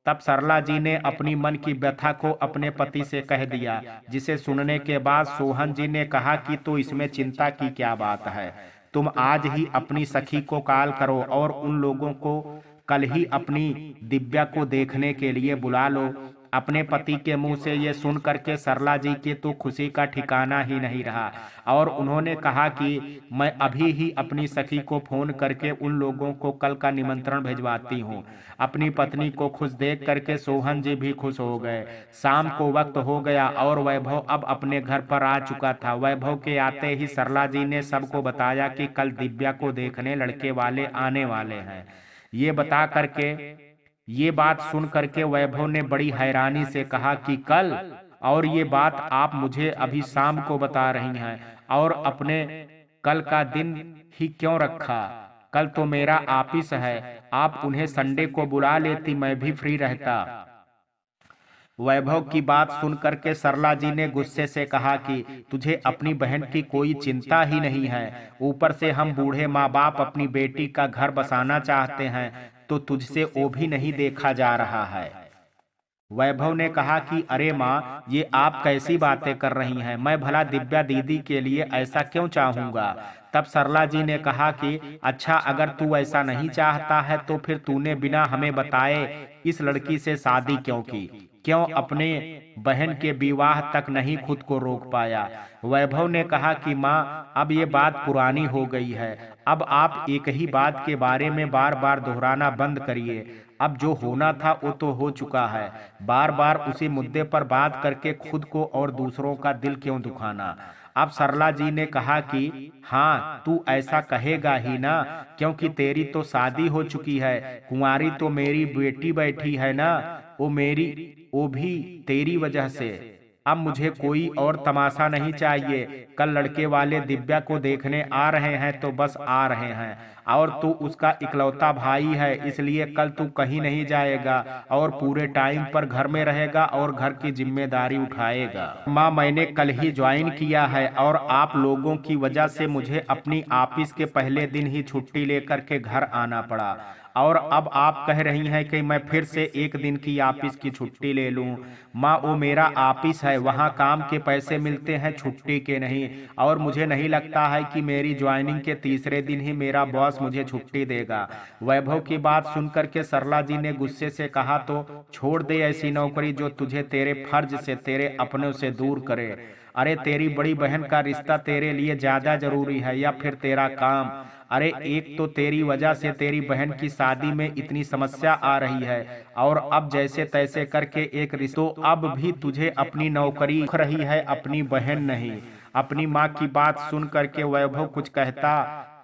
तब सरला जी ने अपनी मन की व्यथा को अपने पति से कह दिया, जिसे सुनने के बाद सोहन जी ने कहा कि तो इसमें चिंता की क्या बात है, तुम आज ही अपनी सखी को कॉल करो और उन लोगों को कल ही अपनी दिव्या को देखने के लिए बुला लो। अपने पति के मुंह से ये सुन करके सरला जी के तो खुशी का ठिकाना ही नहीं रहा और उन्होंने कहा कि मैं अभी ही अपनी सखी को फोन करके उन लोगों को कल का निमंत्रण भिजवाती हूँ। अपनी पत्नी को खुश देख करके सोहन जी भी खुश हो गए। शाम को वक्त हो गया और वैभव अब अपने घर पर आ चुका था। वैभव के आते ही सरला जी ने सबको बताया कि कल दिव्या को देखने लड़के वाले आने वाले हैं। ये बात सुन करके वैभव ने बड़ी हैरानी से कहा कि कल, और ये बात आप मुझे अभी शाम को बता रही हैं और अपने कल का दिन ही क्यों रखा? कल तो मेरा ऑफिस है, आप उन्हें संडे को बुला लेती, मैं भी फ्री रहता। वैभव की बात सुन करके सरला जी ने गुस्से से कहा कि तुझे अपनी बहन की कोई चिंता ही नहीं है, ऊपर से हम बूढ़े माँ बाप अपनी बेटी का घर बसाना चाहते हैं तो तुझसे वो भी नहीं देखा जा रहा है। वैभव ने कहा कि अरे माँ, ये आप कैसी बातें कर रही हैं, मैं भला दिव्या दीदी के लिए ऐसा क्यों चाहूंगा? तब सरला जी ने कहा कि अच्छा, अगर तू ऐसा नहीं चाहता है तो फिर तूने बिना हमें बताए इस लड़की से शादी क्यों की? क्यों अपने बहन के विवाह तक नहीं खुद को रोक पाया? वैभव ने कहा कि माँ, अब ये बात पुरानी हो गई है, अब आप एक ही बात के बारे में बार बार दोहराना बंद करिए। अब जो होना था वो तो हो चुका है, बार बार उसी मुद्दे पर बात करके खुद को और दूसरों का दिल क्यों दुखाना? अब सरला जी ने कहा कि हाँ, तू ऐसा कहेगा ही ना, क्योंकि तेरी तो शादी हो चुकी है, कुंवारी तो मेरी बेटी बैठी है ना, वो भी तेरी वजह से। अब मुझे कोई और तमाशा नहीं चाहिए। कल लड़के वाले दिव्या को देखने आ रहे हैं तो बस आ रहे हैं, और तू उसका इकलौता भाई है, इसलिए कल तू कहीं नहीं जाएगा और पूरे टाइम पर घर में रहेगा और घर की जिम्मेदारी उठाएगा। माँ, मैंने कल ही ज्वाइन किया है और आप लोगों की वजह से मुझे अपनी ऑफिस के पहले दिन ही छुट्टी लेकर के घर आना पड़ा, और अब आप कह रही हैं कि मैं फिर से एक दिन की ऑफिस की छुट्टी ले लूं। माँ, वो मेरा ऑफिस है, वहाँ काम के पैसे मिलते हैं, छुट्टी के नहीं, और मुझे नहीं लगता है कि मेरी ज्वाइनिंग के तीसरे दिन ही मेरा बॉस मुझे छुट्टी देगा। वैभव की बात सुनकर के सरला जी ने गुस्से से कहा, तो छोड़ दे ऐसी नौकरी जो तुझे तेरे फर्ज से, तेरे अपनों से दूर करे। अरे तेरी बड़ी बहन का रिश्ता तेरे लिए ज्यादा जरूरी है या फिर तेरा काम? अरे एक तो तेरी वजह से तेरी बहन की शादी में इतनी समस्या आ रही है, और अब जैसे तैसे करके एक रिश्ता, तो अब भी तुझे अपनी नौकरी दिख रही है, अपनी बहन नहीं। अपनी माँ की बात सुन करके वैभव कुछ कहता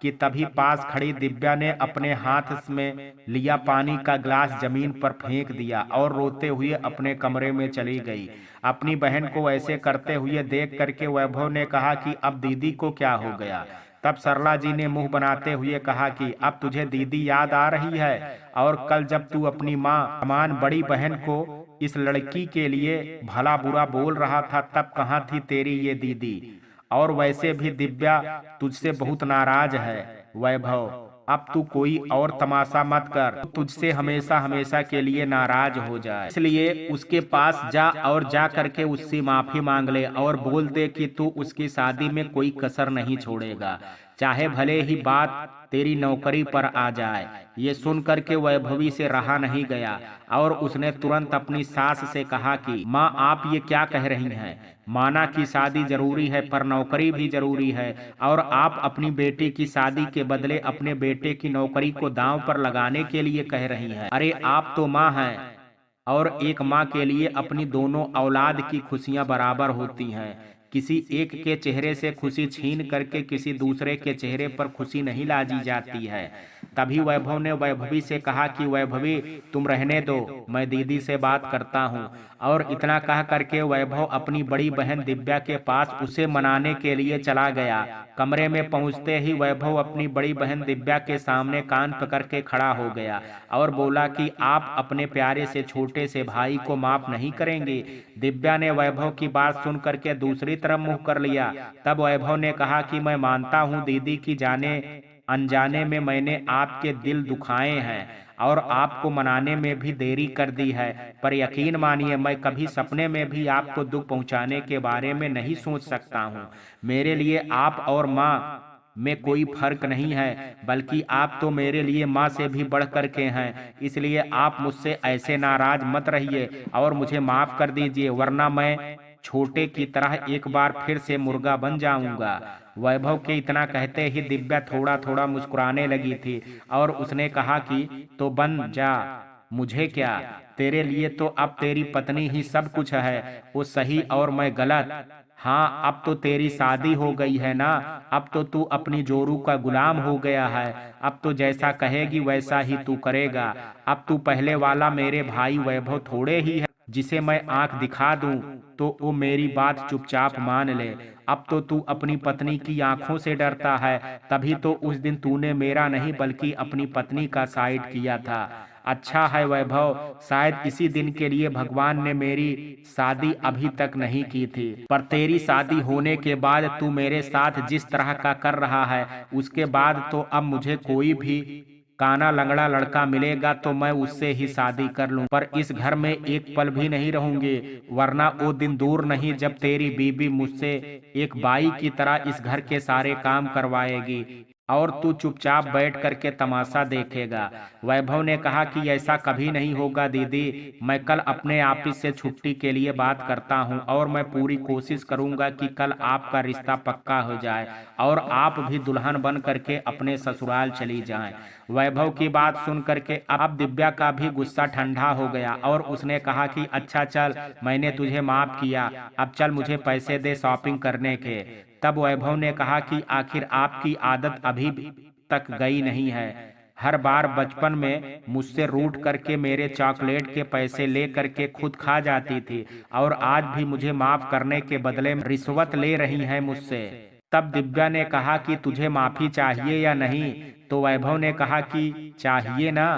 कि तभी पास खड़ी दिव्या ने अपने हाथ में लिया पानी का गिलास जमीन पर फेंक दिया और रोते हुए अपने कमरे में चली गई। अपनी बहन को ऐसे करते हुए देख करके वैभव ने कहा कि अब दीदी को क्या हो गया। तब सरला जी ने मुंह बनाते हुए कहा कि अब तुझे दीदी याद आ रही है, और कल जब तू अपनी माँ समान बड़ी बहन को इस लड़की के लिए भला बुरा बोल रहा था, तब कहाँ थी तेरी ये दीदी। और वैसे भी दिव्या तुझसे बहुत नाराज है वैभव, अब तू कोई और तमाशा मत कर, तुझसे हमेशा हमेशा के लिए नाराज हो जाए। इसलिए उसके पास जा और जा करके उससे माफी मांग ले और बोल दे कि तू उसकी शादी में कोई कसर नहीं छोड़ेगा, चाहे भले ही बात तेरी नौकरी पर आ जाए। ये सुन करके वैभवी से रहा नहीं गया और उसने तुरंत अपनी सास से कहा कि माँ आप ये क्या कह रही हैं। माना कि शादी जरूरी है पर नौकरी भी जरूरी है, और आप अपनी बेटी की शादी के बदले अपने बेटे की नौकरी को दांव पर लगाने के लिए कह रही हैं। अरे आप तो माँ हैं, और एक माँ के लिए अपनी दोनों औलाद की खुशियां बराबर होती हैं। किसी एक के चेहरे से खुशी छीन करके किसी दूसरे के चेहरे पर खुशी नहीं लाजी जाती है। तभी वैभव ने वैभवी से कहा कि वैभवी तुम रहने दो, मैं दीदी से बात करता हूँ। और इतना कह करके वैभव अपनी बड़ी बहन दिव्या के पास उसे मनाने के लिए चला गया। कमरे में पहुंचते ही वैभव अपनी बड़ी बहन दिव्या के सामने कान पकड़ के खड़ा हो गया और बोला कि आप अपने प्यारे से छोटे से भाई को माफ नहीं करेंगे। दिव्या ने वैभव की बात सुन करके दूसरी तरफ मुंह कर लिया। तब वैभव ने कहा कि मैं मानता हूं दीदी की जाने अनजाने में मैंने आपके दिल दुखाए हैं और आपको मनाने में भी देरी कर दी है, पर यकीन मानिए मैं कभी सपने में भी आपको दुख पहुंचाने के बारे में नहीं सोच सकता हूं। मेरे लिए आप और माँ में कोई फर्क नहीं है, बल्कि आप तो मेरे लिए माँ से भी बढ़ कर के हैं। इसलिए आप मुझसे ऐसे नाराज मत रहिए और मुझे माफ कर दीजिए, वरना मैं छोटे की तरह एक बार फिर से मुर्गा बन जाऊंगा। वैभव के इतना कहते ही दिव्या थोड़ा थोड़ा मुस्कुराने लगी थी और उसने कहा कि तो बन जा, मुझे क्या, तेरे लिए तो अब तेरी पत्नी ही सब कुछ है, वो सही और मैं गलत। हाँ अब तो तेरी शादी हो गई है ना, अब तो तू अपनी जोरू का गुलाम हो गया है, अब तो जैसा कहेगी वैसा ही तू करेगा। अब तू पहले वाला मेरे भाई वैभव थोड़े ही है जिसे मैं आंख दिखा दूं तो वो मेरी बात चुपचाप मान ले। अब तो तू अपनी पत्नी की आंखों से डरता है, तभी तो उस दिन तूने मेरा नहीं बल्कि अपनी पत्नी का साइड किया था। अच्छा है वैभव, शायद इसी दिन के लिए भगवान ने मेरी शादी अभी तक नहीं की थी, पर तेरी शादी होने के बाद तू मेरे साथ जिस तरह का कर रहा है, उसके बाद तो अब मुझे कोई भी काना लंगड़ा लड़का मिलेगा तो मैं उससे ही शादी कर लूं, पर इस घर में एक पल भी नहीं रहूंगी, वरना वो दिन दूर नहीं जब तेरी बीबी मुझसे एक बाई की तरह इस घर के सारे काम करवाएगी और तू चुपचाप बैठ करके तमाशा देखेगा। वैभव ने कहा कि ऐसा कभी नहीं होगा दीदी, मैं कल अपने ऑफिस से छुट्टी के लिए बात करता हूं और मैं पूरी कोशिश करूंगा कि कल आपका रिश्ता पक्का हो जाए और आप भी दुल्हन बन करके अपने ससुराल चली जाएं। वैभव की बात सुन करके अब दिव्या का भी गुस्सा ठंडा हो गया और उसने कहा कि अच्छा चल, मैंने तुझे माफ किया, अब चल मुझे पैसे दे शॉपिंग करने के। तब वैभव ने कहा कि आखिर आपकी आदत अभी तक गई नहीं है, हर बार बचपन में मुझसे रूठ करके मेरे चॉकलेट के पैसे ले करके खुद खा जाती थी और आज भी मुझे माफ करने के बदले में रिश्वत ले रही हैं मुझसे। तब दिव्या ने कहा कि तुझे माफी चाहिए या नहीं, तो वैभव ने कहा कि चाहिए ना।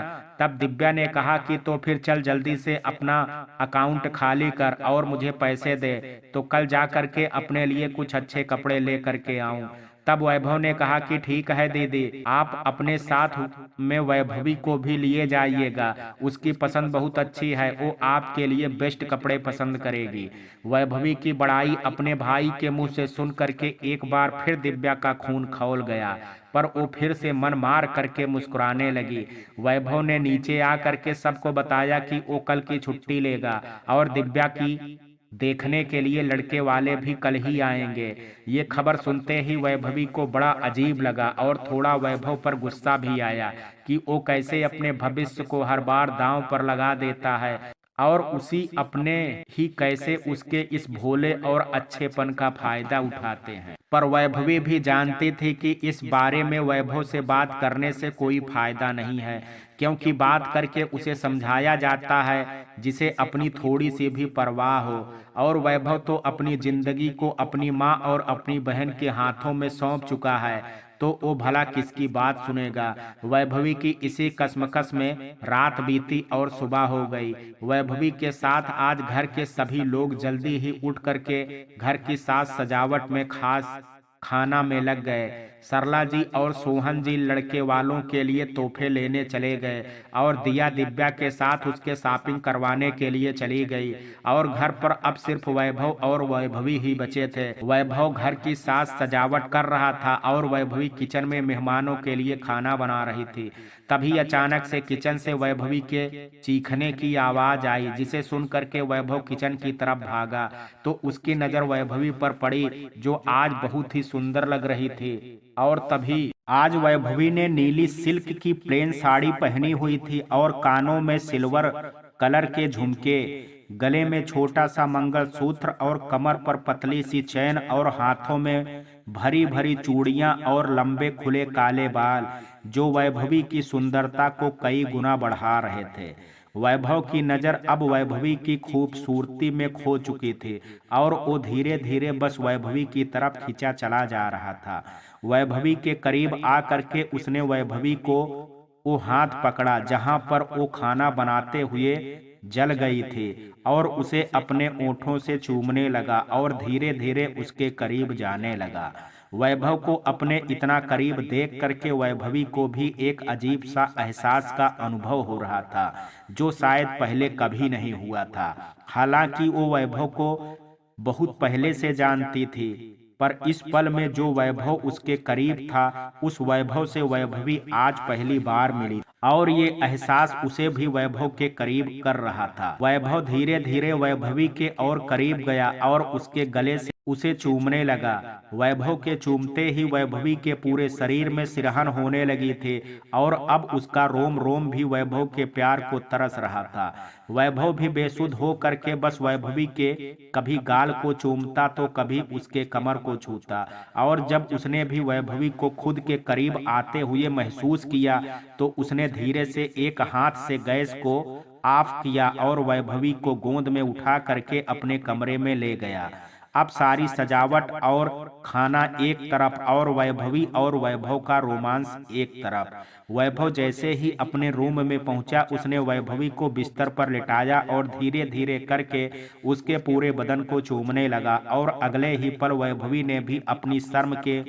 तब दिव्या ने कहा कि तो फिर चल जल्दी से अपना अकाउंट खाली कर और मुझे पैसे दे, तो कल जा करके अपने लिए कुछ अच्छे कपड़े ले करके आऊं। तब वैभव ने कहा कि ठीक है दीदी, आप अपने साथ में वैभवी को भी लिए जाइएगा, उसकी पसंद बहुत अच्छी है, वो आपके लिए बेस्ट कपड़े पसंद करेगी। वैभवी की बड़ाई अपने भाई के मुंह से सुन करके एक बार फिर दिव्या का खून खौल गया, पर वो फिर से मन मार करके मुस्कुराने लगी। वैभव ने नीचे आ करके सबको बताया कि वो कल की छुट्टी लेगा और दिव्या की देखने के लिए लड़के वाले भी कल ही आएंगे। ये खबर सुनते ही वैभवी को बड़ा अजीब लगा और थोड़ा वैभव पर गुस्सा भी आया कि वो कैसे अपने भविष्य को हर बार दांव पर लगा देता है और उसी अपने ही कैसे उसके इस भोले और अच्छेपन का फायदा उठाते हैं। पर वैभवी भी जानती थी कि इस बारे में वैभव से बात करने से कोई फायदा नहीं है, क्योंकि बात करके उसे समझाया जाता है जिसे अपनी थोड़ी सी भी परवाह हो। और वैभव तो अपनी जिंदगी को अपनी माँ और अपनी बहन के हाथों में सौंप चुका है, तो वो भला किसकी बात सुनेगा। वैभवी की इसी कसमकस में रात बीती और सुबह हो गई। वैभवी के साथ आज घर के सभी लोग जल्दी ही उठ करके घर की साज सजावट में खास खाना में लग गए। सरला जी और सोहन जी लड़के वालों के लिए तोहफे लेने चले गए और दिया दिव्या के साथ उसके शॉपिंग करवाने के लिए चली गई। और घर पर अब सिर्फ वैभव और वैभवी ही बचे थे। वैभव घर की साज सजावट कर रहा था और वैभवी किचन में मेहमानों के लिए खाना बना रही थी। तभी अचानक से किचन से वैभवी के चीखने की आवाज आई, जिसे सुन करके वैभव किचन की तरफ भागा तो उसकी नजर वैभवी पर पड़ी, जो आज बहुत ही सुंदर लग रही थी। और तभी आज वैभवी ने नीली सिल्क की प्लेन साड़ी पहनी हुई थी और कानों में सिल्वर कलर के झुमके, गले में छोटा सा मंगलसूत्र और कमर पर पतली सी चैन और हाथों में भरी भरी चूड़ियां और लंबे खुले काले बाल, जो वैभवी की सुंदरता को कई गुना बढ़ा रहे थे। वैभव की नजर अब वैभवी की खूबसूरती में खो चुकी थी और वो धीरे धीरे बस वैभवी की तरफ खींचा चला जा रहा था। वैभवी के करीब आ करके उसने वैभवी को वो हाथ पकड़ा जहां पर वो खाना बनाते हुए जल गई थी और उसे अपने ओंठों से चूमने लगा और धीरे धीरे उसके करीब जाने लगा। वैभव को अपने इतना करीब देख करके वैभवी को भी एक अजीब सा एहसास का अनुभव हो रहा था, जो शायद पहले कभी नहीं हुआ था। हालांकि वो वैभव को बहुत पहले से जानती थी, पर इस पल में जो वैभव उसके करीब था, उस वैभव से वैभवी आज पहली बार मिली और ये एहसास उसे भी वैभव के करीब कर रहा था। वैभव धीरे धीरे वैभवी के और करीब गया और उसके गले से उसे चूमने लगा। वैभव के चूमते ही वैभवी के पूरे शरीर में सिरहन होने लगी थी और अब उसका रोम रोम भी वैभव के प्यार को तरस रहा था। वैभव भी बेसुध हो करके बस वैभवी के कभी गाल को चूमता तो कभी उसके कमर को छूता। और जब उसने भी वैभवी को खुद के करीब आते हुए महसूस किया तो उसने धीरे से एक हाथ से गैस को ऑफ किया और वैभवी को गोद में उठा करके अपने कमरे में ले गया। अब सारी सजावट और खाना एक तरफ और वैभवी और वैभव का रोमांस एक तरफ। वैभव जैसे ही अपने रूम में पहुंचा, उसने वैभवी को बिस्तर पर लिटाया और धीरे धीरे करके उसके पूरे बदन को चूमने लगा। और अगले ही पल वैभवी ने भी अपनी शर्म के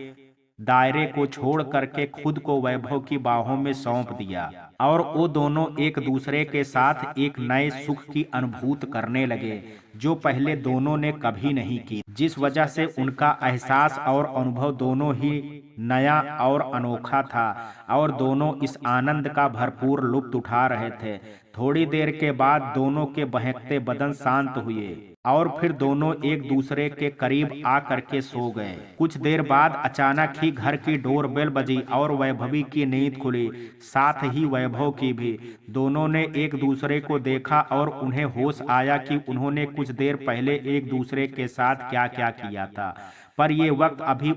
दायरे को छोड़ करके खुद को वैभव की बाहों में सौंप दिया और वो दोनों एक दूसरे के साथ एक नए सुख की अनुभूति करने लगे, जो पहले दोनों ने कभी नहीं की, जिस वजह से उनका एहसास और अनुभव दोनों ही नया और अनोखा था और दोनों इस आनंद का भरपूर लुत्फ उठा रहे थे। थोड़ी देर के बाद दोनों के बहकते बदन शांत हुए और फिर दोनों एक दूसरे के करीब आ करके सो गए। कुछ देर बाद अचानक ही घर की डोरबेल बजी और वैभवी की नींद खुली, साथ ही वैभव की भी। दोनों ने एक दूसरे को देखा और उन्हें होश आया कि उन्होंने कुछ देर पहले एक दूसरे के साथ क्या क्या किया था। पर ये वक्त अभी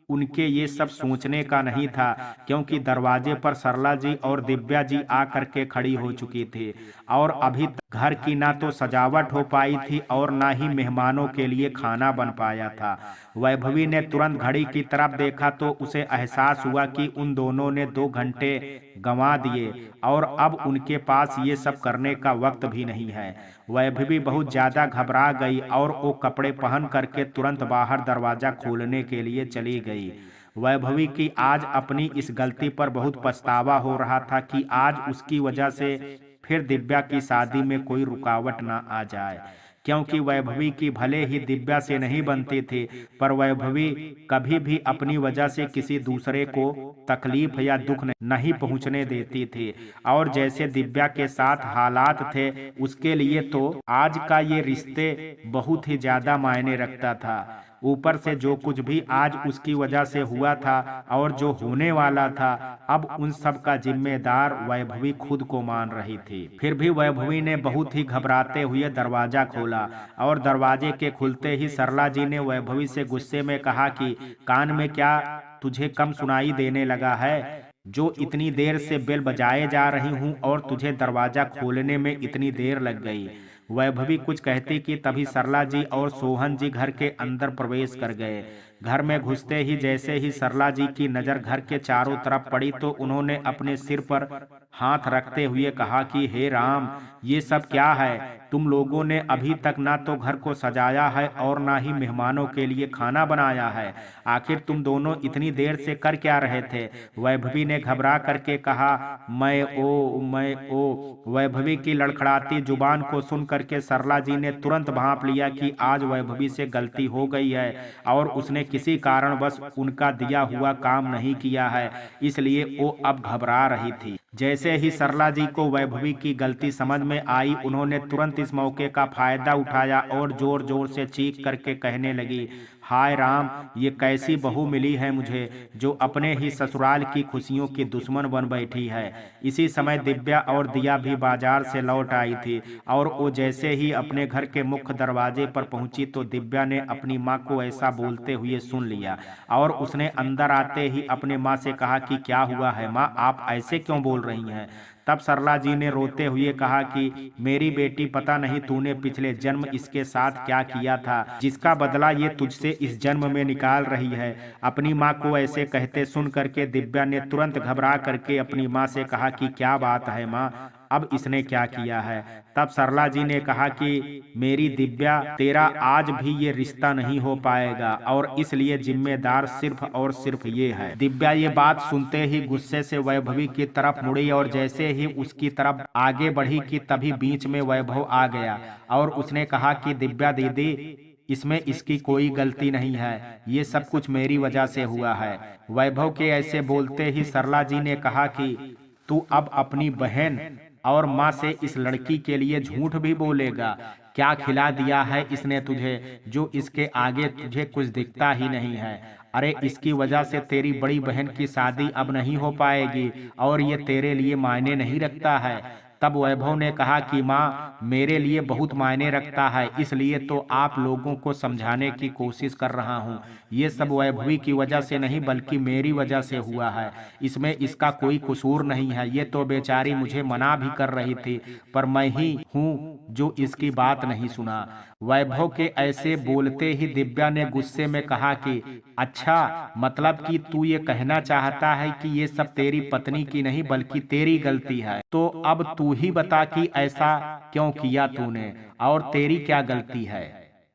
उनके ये सब सोचने का नहीं था, क्योंकि दरवाजे पर सरला जी और दिव्या जी आकर के खड़ी हो चुकी थी और अभी घर की ना तो सजावट हो पाई थी और ना ही मेहमानों के लिए खाना बन पाया था। वैभवी ने तुरंत घड़ी की तरफ देखा तो उसे एहसास हुआ कि उन दोनों ने 2 घंटे गंवा दिए और अब उनके पास ये सब करने का वक्त भी नहीं है। वैभवी बहुत ज्यादा घबरा गई और वो कपड़े पहन करके तुरंत बाहर दरवाजा खोलने के लिए चली गई। वैभवी की आज अपनी इस गलती पर बहुत पछतावा हो रहा था कि आज उसकी वजह से फिर दिव्या की शादी में कोई रुकावट ना आ जाए, क्योंकि वैभवी की भले ही दिव्या से नहीं बनती थी, पर वैभवी कभी भी अपनी वजह से किसी दूसरे को तकलीफ या दुख नहीं पहुंचने देती थी। और जैसे दिव्या के साथ हालात थे, उसके लिए तो आज का ये रिश्ते बहुत ही ज्यादा मायने रखता था। ऊपर से जो कुछ भी आज उसकी वजह से हुआ था और जो होने वाला था, अब उन सब का जिम्मेदार वैभवी खुद को मान रही थी। फिर भी वैभवी ने बहुत ही घबराते हुए दरवाजा खोला और दरवाजे के खुलते ही सरला जी ने वैभवी से गुस्से में कहा कि कान में क्या तुझे कम सुनाई देने लगा है, जो इतनी देर से बेल बजाए जा रही हूँ और तुझे दरवाजा खोलने में इतनी देर लग गई। वैभवी कुछ कहती कि तभी सरला जी और सोहन जी घर के अंदर प्रवेश कर गए। घर में घुसते ही जैसे ही सरला जी की नजर घर के चारों तरफ पड़ी तो उन्होंने अपने सिर पर हाथ रखते हुए कहा कि हे राम, ये सब क्या है? तुम लोगों ने अभी तक ना तो घर को सजाया है और ना ही मेहमानों के लिए खाना बनाया है। आखिर तुम दोनों इतनी देर से कर क्या रहे थे? वैभवी ने घबरा करके कहा, मैं ओ। वैभवी की लड़खड़ाती जुबान को सुन करके सरला जी ने तुरंत भांप लिया कि आज वैभवी से गलती हो गई है और उसने किसी कारणवश उनका दिया हुआ काम नहीं किया है, इसलिए वो अब घबरा रही थी। जैसे ही सरला जी को वैभवी की गलती समझ में आई, उन्होंने तुरंत इस मौके का फायदा उठाया और जोर जोर से चीख करके कहने लगी, हाय राम, ये कैसी बहू मिली है मुझे, जो अपने ही ससुराल की खुशियों की दुश्मन बन बैठी है। इसी समय दिव्या और दिया भी बाजार से लौट आई थी और वो जैसे ही अपने घर के मुख्य दरवाजे पर पहुंची तो दिव्या ने अपनी माँ को ऐसा बोलते हुए सुन लिया और उसने अंदर आते ही अपने माँ से कहा कि क्या हुआ है माँ, आप ऐसे क्यों बोल रही हैं? तब सरला जी ने रोते हुए कहा कि मेरी बेटी, पता नहीं तूने पिछले जन्म इसके साथ क्या किया था, जिसका बदला ये तुझसे इस जन्म में निकाल रही है। अपनी माँ को ऐसे कहते सुन करके दिव्या ने तुरंत घबरा करके अपनी माँ से कहा कि क्या बात है माँ, अब इसने क्या किया है? तब सरला जी ने कहा कि मेरी दिव्या, तेरा आज भी ये रिश्ता नहीं हो पाएगा और इसलिए जिम्मेदार सिर्फ और सिर्फ ये है। दिव्या ये बात सुनते ही गुस्से से वैभवी की तरफ मुड़ी और जैसे ही उसकी तरफ आगे बढ़ी कि तभी बीच में वैभव आ गया और उसने कहा कि दिव्या दीदी, इसमें इसकी कोई गलती नहीं है, ये सब कुछ मेरी वजह से हुआ है। वैभव के ऐसे बोलते ही सरला जी ने कहा कि तू अब अपनी बहन और माँ से इस लड़की के लिए झूठ भी बोलेगा? क्या खिला दिया है इसने तुझे, जो इसके आगे तुझे कुछ दिखता ही नहीं है? अरे इसकी वजह से तेरी बड़ी बहन की शादी अब नहीं हो पाएगी और ये तेरे लिए मायने नहीं रखता है। तब वैभव ने कहा कि माँ, मेरे लिए बहुत मायने रखता है, इसलिए तो आप लोगों को समझाने की कोशिश कर रहा हूँ। ये सब वैभवी की वजह से नहीं बल्कि मेरी वजह से हुआ है, इसमें इसका कोई कसूर नहीं है। ये तो बेचारी मुझे मना भी कर रही थी, पर मैं ही हूँ जो इसकी बात नहीं सुना। वैभव के ऐसे बोलते ही दिव्या ने गुस्से में कहा कि अच्छा, मतलब कि तू ये कहना चाहता है कि ये सब तेरी पत्नी की नहीं बल्कि तेरी गलती है। तो अब तू ही बता कि ऐसा क्यों किया तूने और तेरी क्या गलती है?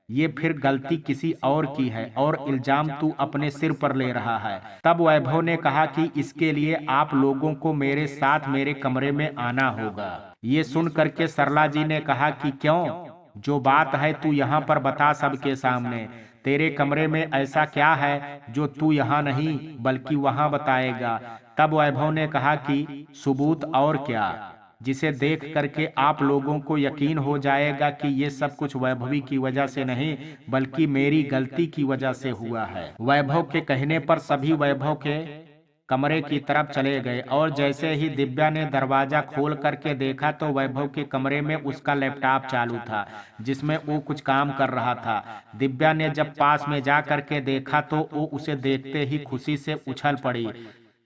ये फिर गलती किसी और की है और इल्जाम तू अपने सिर पर ले रहा है। तब वैभव ने कहा कि इसके लिए आप लोगों को मेरे साथ मेरे कमरे में आना होगा। ये सुन करके सरला जी ने कहा कि क्यों, जो बात है तू यहाँ पर बता सबके सामने। तेरे कमरे में ऐसा क्या है जो तू यहाँ नहीं बल्कि वहां बताएगा? तब वैभव ने कहा कि सबूत और क्या, जिसे देख करके आप लोगों को यकीन हो जाएगा कि ये सब कुछ वैभवी की वजह से नहीं बल्कि मेरी गलती की वजह से हुआ है। वैभव के कहने पर सभी वैभव के कमरे की तरफ चले गए और जैसे ही दिव्या ने दरवाजा खोल करके देखा तो वैभव के कमरे में उसका लैपटॉप चालू था, जिसमें वो कुछ काम कर रहा था। दिव्या ने जब पास में जा करके देखा तो वो उसे देखते ही खुशी से उछल पड़ी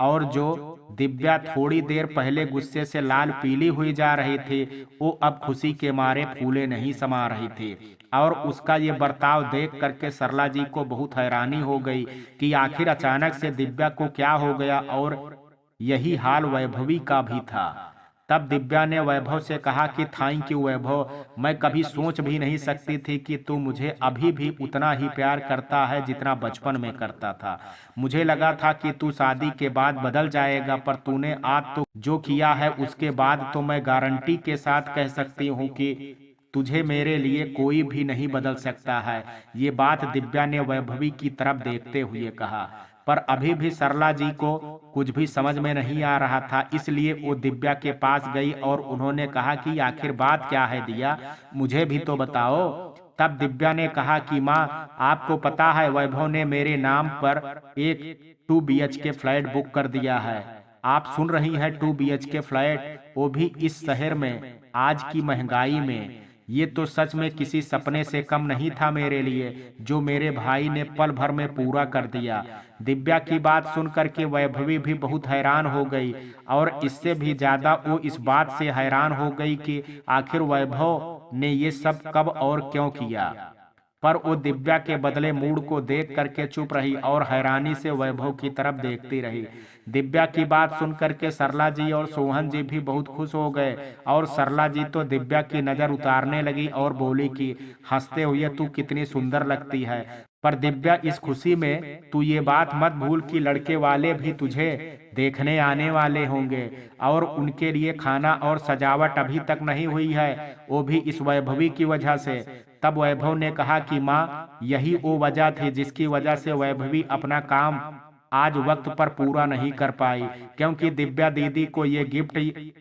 और जो दिव्या थोड़ी देर पहले गुस्से से लाल पीली हुई जा रही थी, वो अब खुशी के मारे फूले नहीं समा रही थी। और उसका ये बर्ताव देख करके सरला जी को बहुत हैरानी हो गई कि आखिर अचानक से दिव्या को क्या हो गया और यही हाल वैभवी का भी था। तब दिव्या ने वैभव से कहा कि थैंक यू वैभव, मैं कभी सोच भी नहीं सकती थी कि तू मुझे अभी भी उतना ही प्यार करता है जितना बचपन में करता था। मुझे लगा था कि तू शादी के बाद बदल जाएगा, पर तूने आज तो जो किया है उसके बाद तो मैं गारंटी के साथ कह सकती हूँ कि तुझे मेरे लिए कोई भी नहीं बदल सकता है। ये बात दिव्या ने वैभवी की तरफ देखते हुए कहा, पर अभी भी सरला जी को कुछ भी समझ में नहीं आ रहा था। इसलिए वो दिव्या के पास गई और उन्होंने कहा कि आखिर बात क्या है दिया, मुझे भी तो बताओ। तब दिव्या ने कहा कि माँ, आपको पता है वैभव ने मेरे नाम पर एक 2 BHK फ्लैट बुक कर दिया है। आप सुन रही हैं, 2 BHK फ्लैट, वो भी इस शहर में, आज की महंगाई में। ये तो सच में किसी सपने से कम नहीं था मेरे लिए, जो मेरे भाई ने पल भर में पूरा कर दिया। दिव्या की बात सुनकर के वैभवी भी बहुत हैरान हो गई, और इससे भी ज्यादा वो इस बात से हैरान हो गई कि आखिर वैभव ने ये सब कब और क्यों किया। पर वो दिव्या के बदले मूड को देख करके चुप रही और हैरानी से वैभव की तरफ देखती रही। दिव्या की बात सुनकर के सरला जी और सोहन जी भी बहुत खुश हो गए, और सरला जी तो दिव्या की नजर उतारने लगी और बोली कि हंसते हुए, तू कितनी सुंदर लगती है। पर दिव्या, इस खुशी में तू ये बात मत भूल कि लड़के वाले भी तुझे देखने आने वाले होंगे, और उनके लिए खाना और सजावट अभी तक नहीं हुई है, वो भी इस वैभवी की वजह से। तब वैभव ने कहा कि माँ, यही वो वजह थी जिसकी वजह से वैभवी अपना काम आज वक्त पर पूरा नहीं कर पाई, क्योंकि दिव्या दीदी को ये गिफ्ट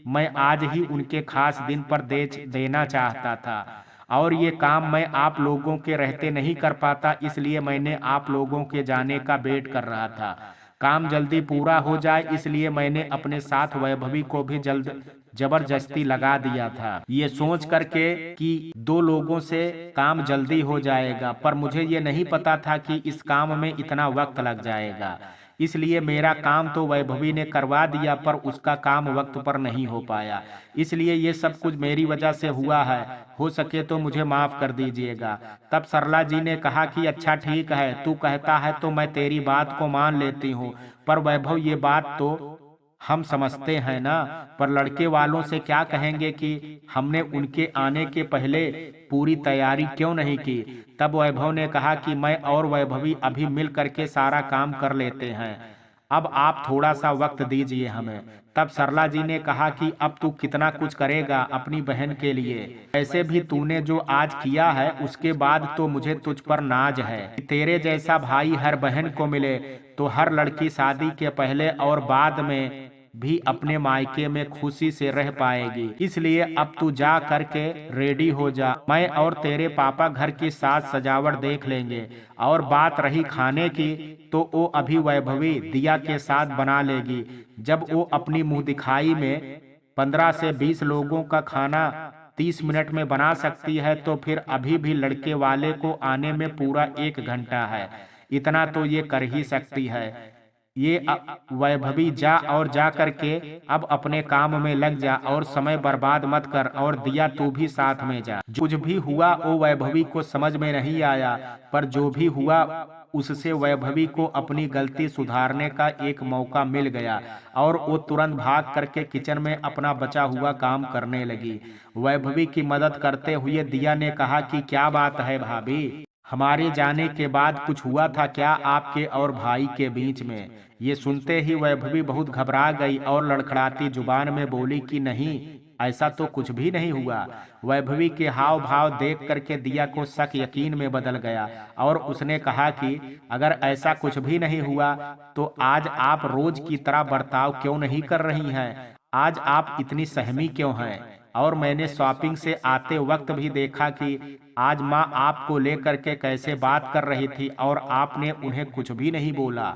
मैं आज ही उनके खास दिन पर देना चाहता था, और ये काम मैं आप लोगों के रहते नहीं कर पाता, इसलिए मैंने आप लोगों के जाने का वेट कर रहा था। काम जल्दी पूरा हो जाए इसलिए मैंने अपने साथ वैभवी को भी जबरदस्ती लगा दिया था, ये सोच करके कि 2 लोगों से काम जल्दी हो जाएगा। पर मुझे ये नहीं पता था कि इस काम में इतना वक्त लग जाएगा, इसलिए मेरा काम तो वैभवी ने करवा दिया, पर उसका काम वक्त पर नहीं हो पाया। इसलिए ये सब कुछ मेरी वजह से हुआ है, हो सके तो मुझे माफ कर दीजिएगा। तब सरला जी ने कहा कि अच्छा ठीक है, तू कहता है तो मैं तेरी बात को मान लेती हूँ, पर वैभव, ये बात तो हम समझते हैं ना, पर लड़के वालों से क्या कहेंगे कि हमने उनके आने के पहले पूरी तैयारी क्यों नहीं की। तब वैभव ने कहा कि मैं और वैभवी अभी मिल करके सारा काम कर लेते हैं, अब आप थोड़ा सा वक्त दीजिए हमें। तब सरला जी ने कहा कि अब तू कितना कुछ करेगा अपनी बहन के लिए, ऐसे भी तूने जो आज किया है उसके बाद तो मुझे तुझ पर नाज है। तेरे जैसा भाई हर बहन को मिले तो हर लड़की शादी के पहले और बाद में भी अपने मायके में खुशी से रह पाएगी। इसलिए अब तू जा करके रेडी हो जा, मैं और तेरे पापा घर की साज सजावट देख लेंगे। और बात रही खाने की, तो वो अभी वैभवी दिया के साथ बना लेगी। जब वो अपनी मुंह दिखाई में 15 से 20 लोगों का खाना 30 मिनट में बना सकती है, तो फिर अभी भी लड़के वाले को आने में पूरा 1 घंटा है, इतना तो ये कर ही सकती है। ये वैभवी, जा और जा करके अब अपने काम में लग जा और समय बर्बाद मत कर, और दिया तू भी साथ में जा। कुछ भी हुआ वो वैभवी को समझ में नहीं आया, पर जो भी हुआ उससे वैभवी को अपनी गलती सुधारने का एक मौका मिल गया, और वो तुरंत भाग करके किचन में अपना बचा हुआ काम करने लगी। वैभवी की मदद करते हुए दिया ने कहा कि क्या बात है भाभी, हमारे जाने के बाद कुछ हुआ था क्या आपके और भाई के बीच में। ये सुनते ही वैभवी बहुत घबरा गई और लड़खड़ाती जुबान में बोली कि नहीं, ऐसा तो कुछ भी नहीं हुआ। वैभवी के हाव भाव देख करके दिया को शक यकीन में बदल गया, और उसने कहा कि अगर ऐसा कुछ भी नहीं हुआ तो आज आप रोज की तरह बर्ताव क्यों नहीं कर रही हैं, आज आप इतनी सहमी क्यों हैं। और मैंने शॉपिंग से आते वक्त भी देखा कि आज माँ आपको लेकर के कैसे बात कर रही थी, और आपने उन्हें कुछ भी नहीं बोला।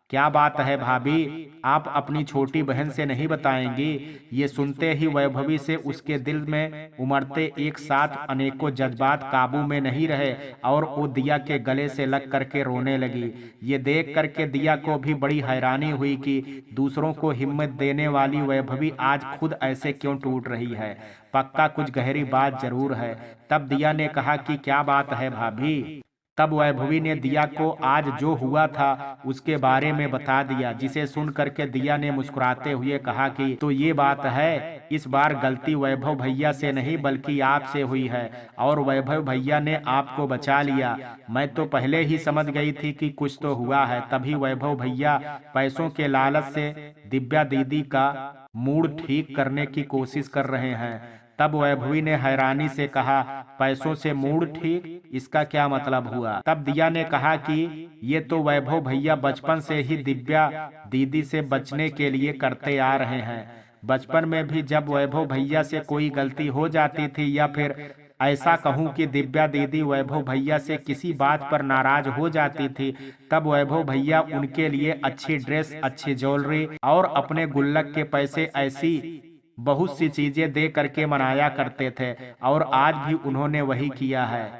क्या बात है भाभी, आप अपनी छोटी बहन से नहीं बताएंगी। ये सुनते ही वैभवी से उसके दिल में उमड़ते एक साथ अनेकों जज्बात काबू में नहीं रहे, और वो दिया के गले से लग करके रोने लगी। ये देख करके दिया को भी बड़ी हैरानी हुई कि दूसरों को हिम्मत देने वाली वैभवी आज खुद ऐसे क्यों टूट रही है, पक्का कुछ गहरी बात जरूर है। तब दिया ने कहा कि क्या बात है भाभी। तब वैभवी ने दिया को आज जो हुआ था उसके बारे में बता दिया, जिसे सुन करके दिया ने मुस्कुराते हुए कहा कि तो ये बात है, इस बार गलती वैभव भैया से नहीं बल्कि आपसे हुई है, और वैभव भैया ने आपको बचा लिया। मैं तो पहले ही समझ गई थी कि कुछ तो हुआ है, तभी वैभव भैया पैसों के लालच से दिव्या दीदी का मूड ठीक करने की कोशिश कर रहे हैं। तब वैभवी ने हैरानी से कहा, पैसों से मूड ठीक, इसका क्या मतलब हुआ? तब दिया ने कहा कि ये तो वैभव भैया बचपन से ही दिव्या दीदी से बचने के लिए करते आ रहे हैं। बचपन में भी जब वैभव भैया से कोई गलती हो जाती थी या फिर ऐसा कहूं कि दिव्या दीदी वैभव भैया से किसी बात पर नाराज हो जाती थी, तब वैभव भैया उनके लिए अच्छी ड्रेस, अच्छी ज्वेलरी और अपने गुल्लक के पैसे, ऐसी बहुत सी चीजें दे करके मनाया करते थे। और आज भी उन्होंने वही किया है।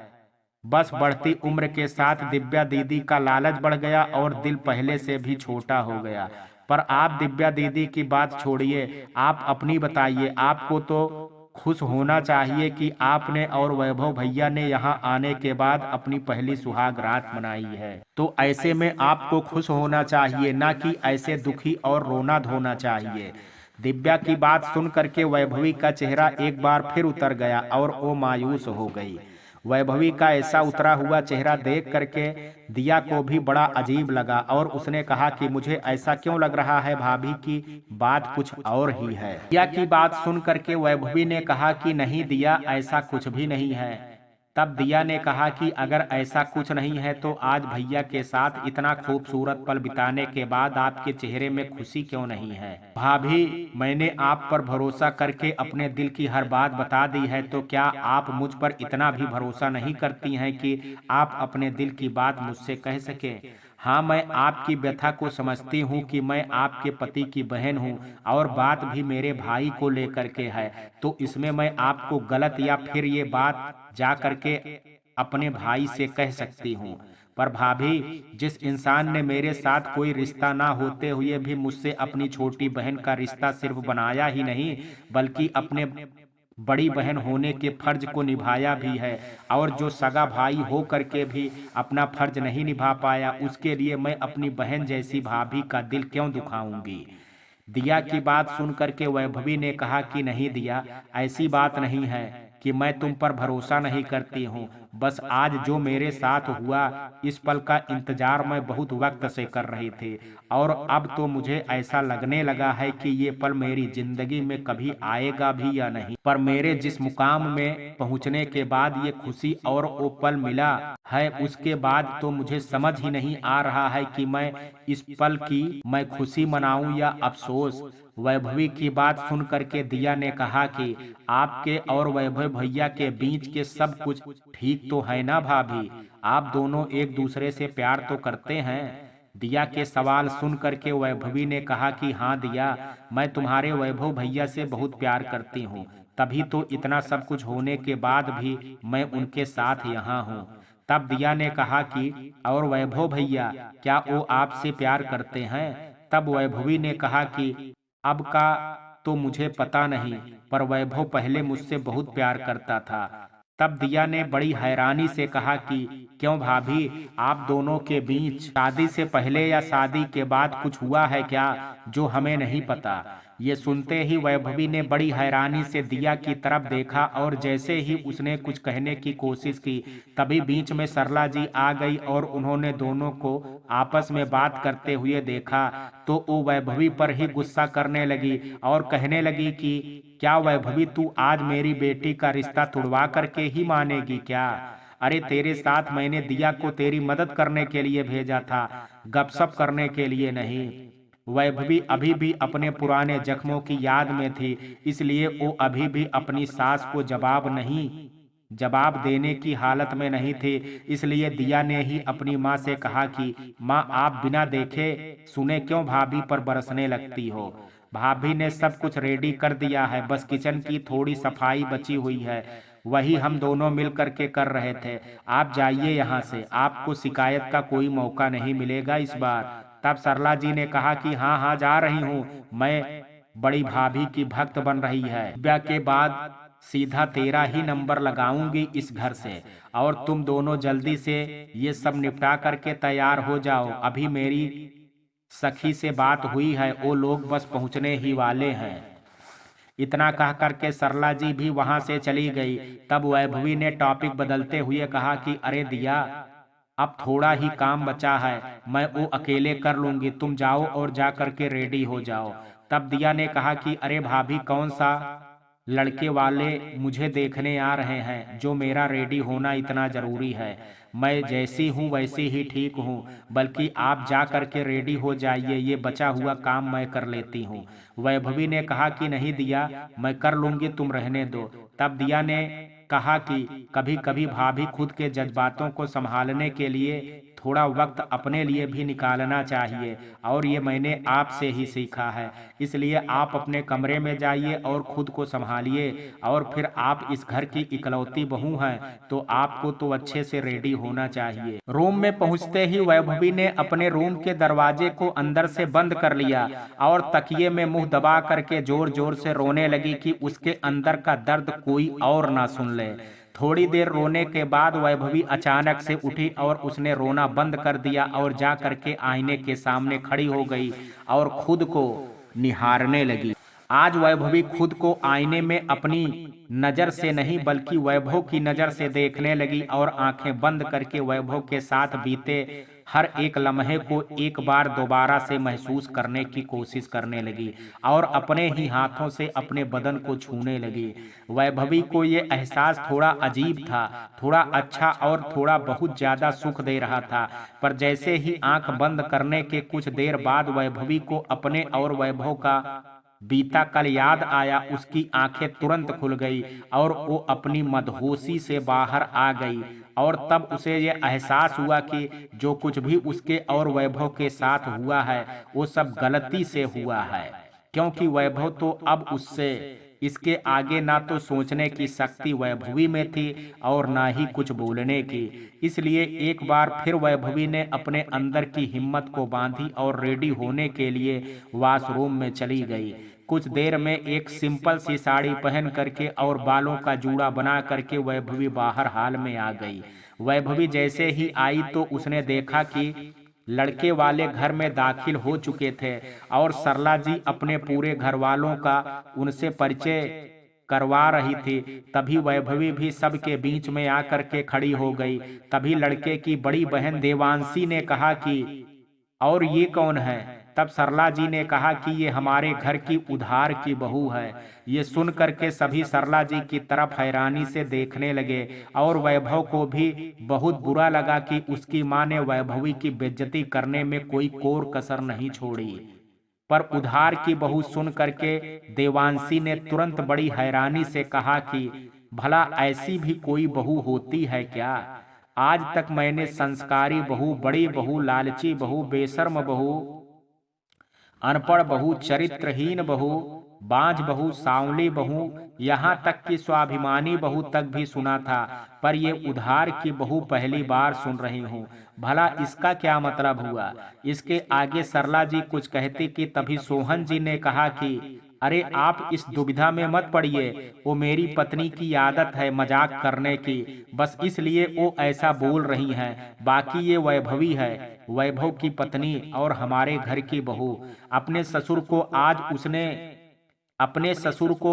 बस बढ़ती उम्र के साथ दिव्या दीदी का लालच बढ़ गया और दिल पहले से भी छोटा हो गया। पर आप दिव्या दीदी की बात छोड़िए, आप अपनी बताइए। आपको तो खुश होना चाहिए कि आपने और वैभव भैया ने यहाँ आने के बाद अपनी पहली सुहाग रात मनाई है। तो ऐसे में आपको खुश होना चाहिए, ना कि ऐसे दुखी और रोना धोना चाहिए। दिव्या की बात सुन करके वैभवी का चेहरा एक बार फिर उतर गया और वो मायूस हो गई। वैभवी का ऐसा उतरा हुआ चेहरा देख करके दिया को भी बड़ा अजीब लगा और उसने कहा कि मुझे ऐसा क्यों लग रहा है भाभी की बात कुछ और ही है। दिया की बात सुन करके वैभवी ने कहा कि नहीं दिया, ऐसा कुछ भी नहीं है। तब दिया ने कहा कि अगर ऐसा कुछ नहीं है तो आज भैया के साथ इतना खूबसूरत पल बिताने के बाद आपके चेहरे में खुशी क्यों नहीं है? भाभी, मैंने आप पर भरोसा करके अपने दिल की हर बात बता दी है, तो क्या आप मुझ पर इतना भी भरोसा नहीं करती हैं कि आप अपने दिल की बात मुझसे कह सके? हाँ, मैं आपकी व्यथा को समझती हूँ कि मैं आपके पति की बहन हूँ और बात भी मेरे भाई को लेकर के है, तो इसमें मैं आपको गलत या फिर ये बात जा करके अपने भाई से कह सकती हूँ। पर भाभी, जिस इंसान ने मेरे साथ कोई रिश्ता ना होते हुए भी मुझसे अपनी छोटी बहन का रिश्ता सिर्फ बनाया ही नहीं, बल्कि अपने बड़ी बहन होने के फर्ज को निभाया भी है, और जो सगा भाई हो करके भी अपना फर्ज नहीं निभा पाया, उसके लिए मैं अपनी बहन जैसी भाभी का दिल क्यों दुखाऊंगी? दिया की बात सुन करके वैभवी ने कहा कि नहीं दिया, ऐसी बात नहीं है कि मैं तुम पर भरोसा नहीं करती हूँ। बस आज जो मेरे साथ हुआ, इस पल का इंतजार मैं बहुत वक्त से कर रही थी और अब तो मुझे ऐसा लगने लगा है कि ये पल मेरी जिंदगी में कभी आएगा भी या नहीं। पर मेरे जिस मुकाम में पहुंचने के बाद ये खुशी और वो पल मिला है, उसके बाद तो मुझे समझ ही नहीं आ रहा है कि मैं इस पल की मैं खुशी मनाऊं या अफसोस। वैभवी की बात सुन करके दिया ने कहा कि आपके और वैभव भैया के बीच के सब कुछ ठीक तो है ना भाभी? आप दोनों एक दूसरे से प्यार तो करते हैं? दिया के सवाल सुन करके वैभवी ने कहा कि हाँ दिया, मैं तुम्हारे वैभव भैया से बहुत प्यार करती हूँ, तभी तो इतना सब कुछ होने के बाद भी मैं उनके साथ यहाँ हूँ। तब दिया ने कहा कि और वैभव भैया, क्या वो आपसे प्यार करते हैं? तब वैभवी ने कहा कि अब का तो मुझे पता नहीं, पर वैभव पहले मुझसे बहुत प्यार करता था। तब दिया ने बड़ी हैरानी से कहा कि क्यों भाभी, आप दोनों के बीच शादी से पहले या शादी के बाद कुछ हुआ है क्या जो हमें नहीं पता? ये सुनते ही वैभवी ने बड़ी हैरानी से दिया की तरफ देखा और जैसे ही उसने कुछ कहने की कोशिश की, तभी बीच में सरला जी आ गई और उन्होंने दोनों को आपस में बात करते हुए देखा तो वो वैभवी पर ही गुस्सा करने लगी और कहने लगी कि क्या वैभवी, तू आज मेरी बेटी का रिश्ता तुड़वा करके ही मानेगी क्या? अरे तेरे साथ मैंने दिया को तेरी मदद करने के लिए भेजा था, गपशप करने के लिए नहीं। वैभवी अभी भी अपने पुराने जख्मों की याद में थी, इसलिए वो अभी भी अपनी सास को जवाब देने की हालत में नहीं थी। इसलिए दिया ने ही अपनी माँ से कहा कि माँ, आप बिना देखे सुने क्यों भाभी पर बरसने लगती हो? भाभी ने सब कुछ रेडी कर दिया है, बस किचन की थोड़ी सफाई बची हुई है, वही हम दोनों मिल करके कर रहे थे। आप जाइए यहाँ से, आपको शिकायत का कोई मौका नहीं मिलेगा इस बार। तब सरला जी ने कहा कि हाँ हाँ, जा रही हूँ, मैं बड़ी भाभी की भक्त बन रही है। ब्याह के बाद सीधा तेरा ही नंबर लगाऊंगी इस घर से, और तुम दोनों जल्दी से ये सब निपटा करके तैयार हो जाओ। अभी मेरी सखी से बात हुई है, वो लोग बस पहुंचने ही वाले हैं। इतना कह करके सरला जी भी वहां से चली गई। तब वैभवी ने टॉपिक बदलते हुए कहा कि अरे दिया, अब थोड़ा ही काम बचा है, मैं वो अकेले कर लूंगी, तुम जाओ और जा करके रेडी हो जाओ। तब दिया ने कहा कि अरे भाभी, कौन सा लड़के वाले मुझे देखने आ रहे हैं, जो मेरा रेडी होना इतना जरूरी है। मैं जैसी हूँ वैसी ही ठीक हूँ, बल्कि आप जा करके रेडी हो जाइए, ये बचा हुआ काम मैं कर लेती हूँ। वैभवी ने कहा कि नहीं दिया, मैं कर लूंगी, तुम रहने दो। तब दिया ने कहा कि कभी कभी भाभी खुद के जज्बातों को संभालने के लिए थोड़ा वक्त अपने लिए भी निकालना चाहिए, और ये मैंने आपसे ही सीखा है। इसलिए आप अपने कमरे में जाइए और खुद को संभालिए, और फिर आप इस घर की इकलौती बहू हैं, तो आपको तो अच्छे से रेडी होना चाहिए। रूम में पहुंचते ही वैभवी ने अपने रूम के दरवाजे को अंदर से बंद कर लिया और तकिए में मुंह दबा करके जोर जोर से रोने लगी कि उसके अंदर का दर्द कोई और ना सुन ले। थोड़ी देर रोने के बाद वैभवी अचानक से उठी और उसने रोना बंद कर दिया और जा करके आईने के सामने खड़ी हो गई और खुद को निहारने लगी। आज वैभवी खुद को आईने में अपनी नजर से नहीं बल्कि वैभव की नजर से देखने लगी और आंखें बंद करके वैभव के साथ बीते हर एक लम्हे को एक बार दोबारा से महसूस करने की कोशिश करने लगी और अपने ही हाथों से अपने बदन को छूने लगी। वैभवी को ये एहसास थोड़ा अजीब था, थोड़ा अच्छा और थोड़ा बहुत ज्यादा सुख दे रहा था। पर जैसे ही आंख बंद करने के कुछ देर बाद वैभवी को अपने और वैभव का बीता कल याद आया, उसकी आंखें तुरंत खुल गई और वो अपनी मदहोशी से बाहर आ गई। और तब उसे ये एहसास हुआ कि जो कुछ भी उसके और वैभव के साथ हुआ है वो सब गलती से हुआ है, क्योंकि वैभव तो अब उससे इसके आगे ना तो सोचने की शक्ति वैभवी में थी और ना ही कुछ बोलने की। इसलिए एक बार फिर वैभवी ने अपने अंदर की हिम्मत को बांधी और रेडी होने के लिए वॉशरूम में चली गई। कुछ देर में एक सिंपल सी साड़ी पहन करके और बालों का जूड़ा बना करके वैभवी बाहर हाल में आ गई। वैभवी जैसे ही आई तो उसने देखा कि लड़के वाले घर में दाखिल हो चुके थे और सरला जी अपने पूरे घर वालों का उनसे परिचय करवा रही थी। तभी वैभवी भी सबके बीच में आकर के खड़ी हो गई। तभी लड़के की बड़ी बहन देवांशी ने कहा कि और ये कौन है? तब सरला जी ने कहा कि ये हमारे घर की उधार की बहू है। ये सुन करके सभी सरला जी की तरफ हैरानी से देखने लगे और वैभव को भी बहुत बुरा लगा कि उसकी मां ने वैभवी की बेइज्जती करने में कोई कोर कसर नहीं छोड़ी। पर उधार की बहू सुन करके देवांशी ने तुरंत बड़ी हैरानी से कहा कि भला ऐसी भी कोई बहू होती है क्या? आज तक मैंने संस्कारी बहू, बड़ी बहू, लालची बहू, बेशर्म बहू, अनपढ़ बहू, चरित्रहीन बहू, बांझ बहू, सांवली बहू, यहाँ तक कि स्वाभिमानी बहू तक भी सुना था, पर ये उधार की बहू पहली बार सुन रही हूँ। भला इसका क्या मतलब हुआ? इसके आगे सरला जी कुछ कहती कि तभी सोहन जी ने कहा कि अरे आप इस दुविधा में मत पड़िए, वो मेरी पत्नी की आदत है मजाक करने की, बस इसलिए वो ऐसा बोल रही हैं। बाकी ये वैभवी है, वैभव की पत्नी और हमारे घर की बहू। अपने ससुर को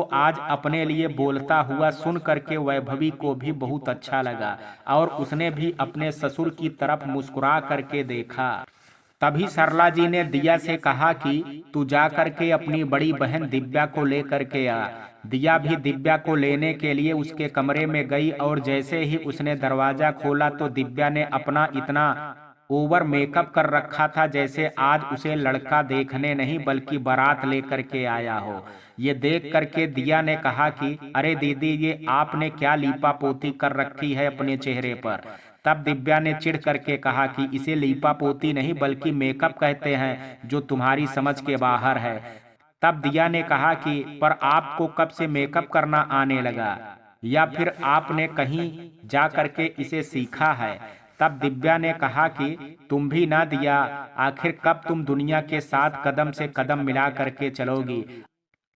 आज अपने लिए बोलता हुआ सुन करके वैभवी को भी बहुत अच्छा लगा और उसने भी अपने ससुर की तरफ मुस्कुरा करके देखा। तभी सरला जी ने दिया से कहा कि तू जा करके अपनी बड़ी बहन दिव्या को ले करके आ। दिया भी दिव्या को लेने के लिए उसके कमरे में गई और जैसे ही उसने दरवाजा खोला तो दिव्या ने अपना इतना ओवर मेकअप कर रखा था जैसे आज उसे लड़का देखने नहीं बल्कि बारात लेकर के आया हो। ये देख करके दिया ने कहा कि अरे दीदी, ये आपने क्या लीपा पोती कर रखी है अपने चेहरे पर? तब दिव्या ने चिढ़ करके कहा कि इसे लीपा पोती नहीं बल्कि मेकअप कहते हैं, जो तुम्हारी समझ के बाहर है। तब दिया ने कहा कि पर आपको कब से मेकअप करना आने लगा, या फिर आपने कहीं जा करके इसे सीखा है? तब दिव्या ने कहा कि तुम भी ना दिया, आखिर कब तुम दुनिया के साथ कदम से कदम मिला करके चलोगी?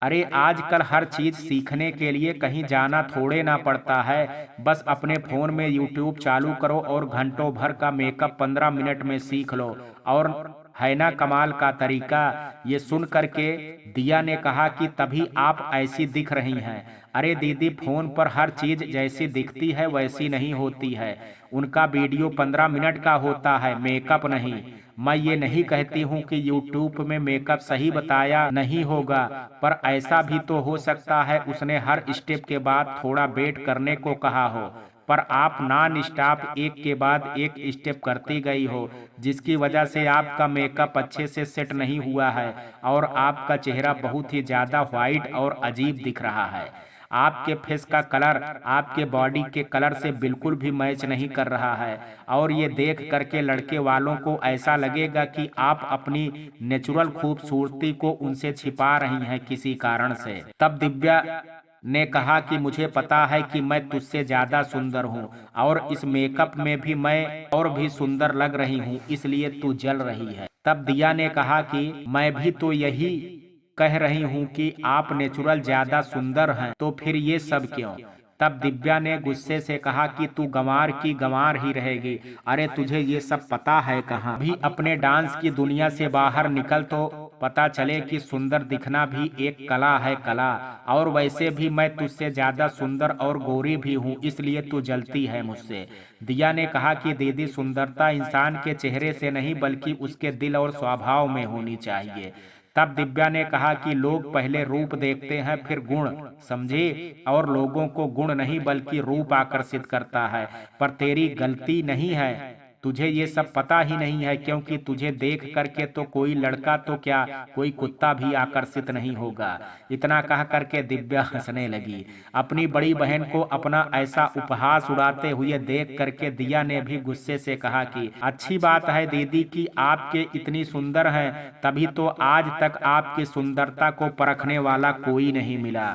अरे आजकल हर चीज सीखने के लिए कहीं जाना थोड़े ना पड़ता है, बस अपने फोन में यूट्यूब चालू करो और घंटों भर का मेकअप 15 मिनट में सीख लो, और है ना कमाल का तरीका। ये सुन करके दिया ने कहा कि तभी आप ऐसी दिख रही हैं। अरे दीदी, फोन पर हर चीज जैसी दिखती है वैसी नहीं होती है, उनका वीडियो 15 मिनट का होता है, मेकअप नहीं। मैं ये नहीं कहती हूँ कि यूट्यूब में मेकअप सही बताया नहीं होगा, पर ऐसा भी तो हो सकता है उसने हर स्टेप के बाद थोड़ा वेट करने को कहा हो, पर आप नॉन स्टॉप एक के बाद एक स्टेप करती गई हो, जिसकी वजह से आपका मेकअप अच्छे से सेट नहीं हुआ है और आपका चेहरा बहुत ही ज्यादा व्हाइट और अजीब दिख रहा है। आपके फेस का कलर आपके बॉडी के कलर से बिल्कुल भी मैच नहीं कर रहा है और ये देख करके लड़के वालों को ऐसा लगेगा कि आप अपनी नेचुरल खूबसूरती को उनसे छिपा रही हैं किसी कारण से। तब दिव्या ने कहा कि मुझे पता है कि मैं तुझसे ज्यादा सुंदर हूँ और इस मेकअप में भी मैं और भी सुंदर लग रही हूँ, इसलिए तू जल रही है। तब दिया ने कहा कि मैं भी तो यही कह रही हूँ कि आप नेचुरल ज्यादा सुंदर हैं, तो फिर ये सब क्यों? तब दिव्या ने गुस्से से कहा कि तू गंवार की गंवार ही रहेगी। अरे तुझे ये सब पता है कहाँ? भी अपने डांस की दुनिया से बाहर निकल तो पता चले कि सुंदर दिखना भी एक कला है, कला। और वैसे भी मैं तुझसे ज्यादा सुंदर और गोरी भी हूँ, इसलिए तू जलती है मुझसे। दिया ने कहा कि दीदी, सुंदरता इंसान के चेहरे से नहीं बल्कि उसके दिल और स्वभाव में होनी चाहिए। तब दिव्या ने कहा कि लोग पहले रूप देखते हैं फिर गुण, समझे? और लोगों को गुण नहीं बल्कि रूप आकर्षित करता है, पर तेरी गलती नहीं है, तुझे ये सब पता ही नहीं है, क्योंकि तुझे देख करके तो कोई लड़का तो क्या कोई कुत्ता भी आकर्षित नहीं होगा। इतना कह करके दिव्या हंसने लगी। अपनी बड़ी बहन को अपना ऐसा उपहास उड़ाते हुए देख करके दिया ने भी गुस्से से कहा कि अच्छी बात है दीदी कि आपके इतनी सुंदर हैं, तभी तो आज तक आपकी सुंदरता को परखने वाला कोई नहीं मिला।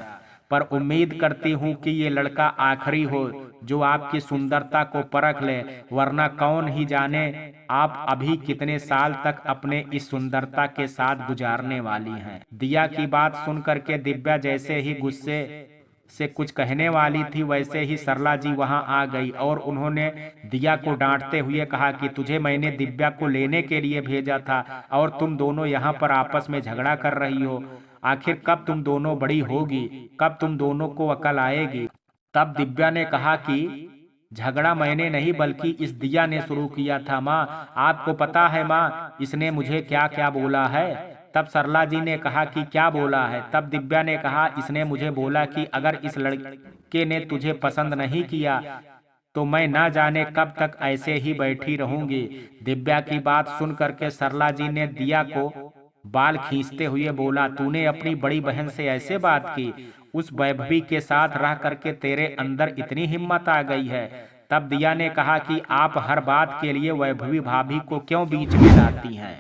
पर उम्मीद करती हूँ कि ये लड़का आखिरी हो जो आपकी सुंदरता को परख ले, वरना कौन ही जाने आप अभी कितने साल तक अपने इस सुंदरता के साथ गुजारने वाली हैं। दिया की बात सुन करके दिव्या जैसे ही गुस्से से कुछ कहने वाली थी, वैसे ही सरला जी वहां आ गई और उन्होंने दिया को डांटते हुए कहा कि तुझे मैंने दिव्या को लेने के लिए भेजा था और तुम दोनों यहाँ पर आपस में झगड़ा कर रही हो। आखिर कब तुम दोनों बड़ी होगी, कब तुम दोनों को अकल आएगी? तब दिव्या ने कहा कि झगड़ा मैंने नहीं बल्कि इस दिया ने शुरू किया था माँ। आपको पता है माँ इसने मुझे क्या क्या बोला है? तब सरला जी ने कहा कि क्या बोला है? तब दिव्या ने कहा इसने मुझे बोला कि अगर इस लड़के ने तुझे पसंद नहीं किया तो मैं ना जाने कब तक ऐसे ही बैठी रहूंगी। दिव्या की बात सुन करके सरला जी ने दिया को बाल खींचते हुए बोला, तूने अपनी बड़ी बहन से ऐसे बात की? उस वैभवी के साथ रह करके तेरे अंदर इतनी हिम्मत आ गई है? तब दिया ने कहा कि आप हर बात के लिए वैभवी भाभी को क्यों बीच में लाती हैं?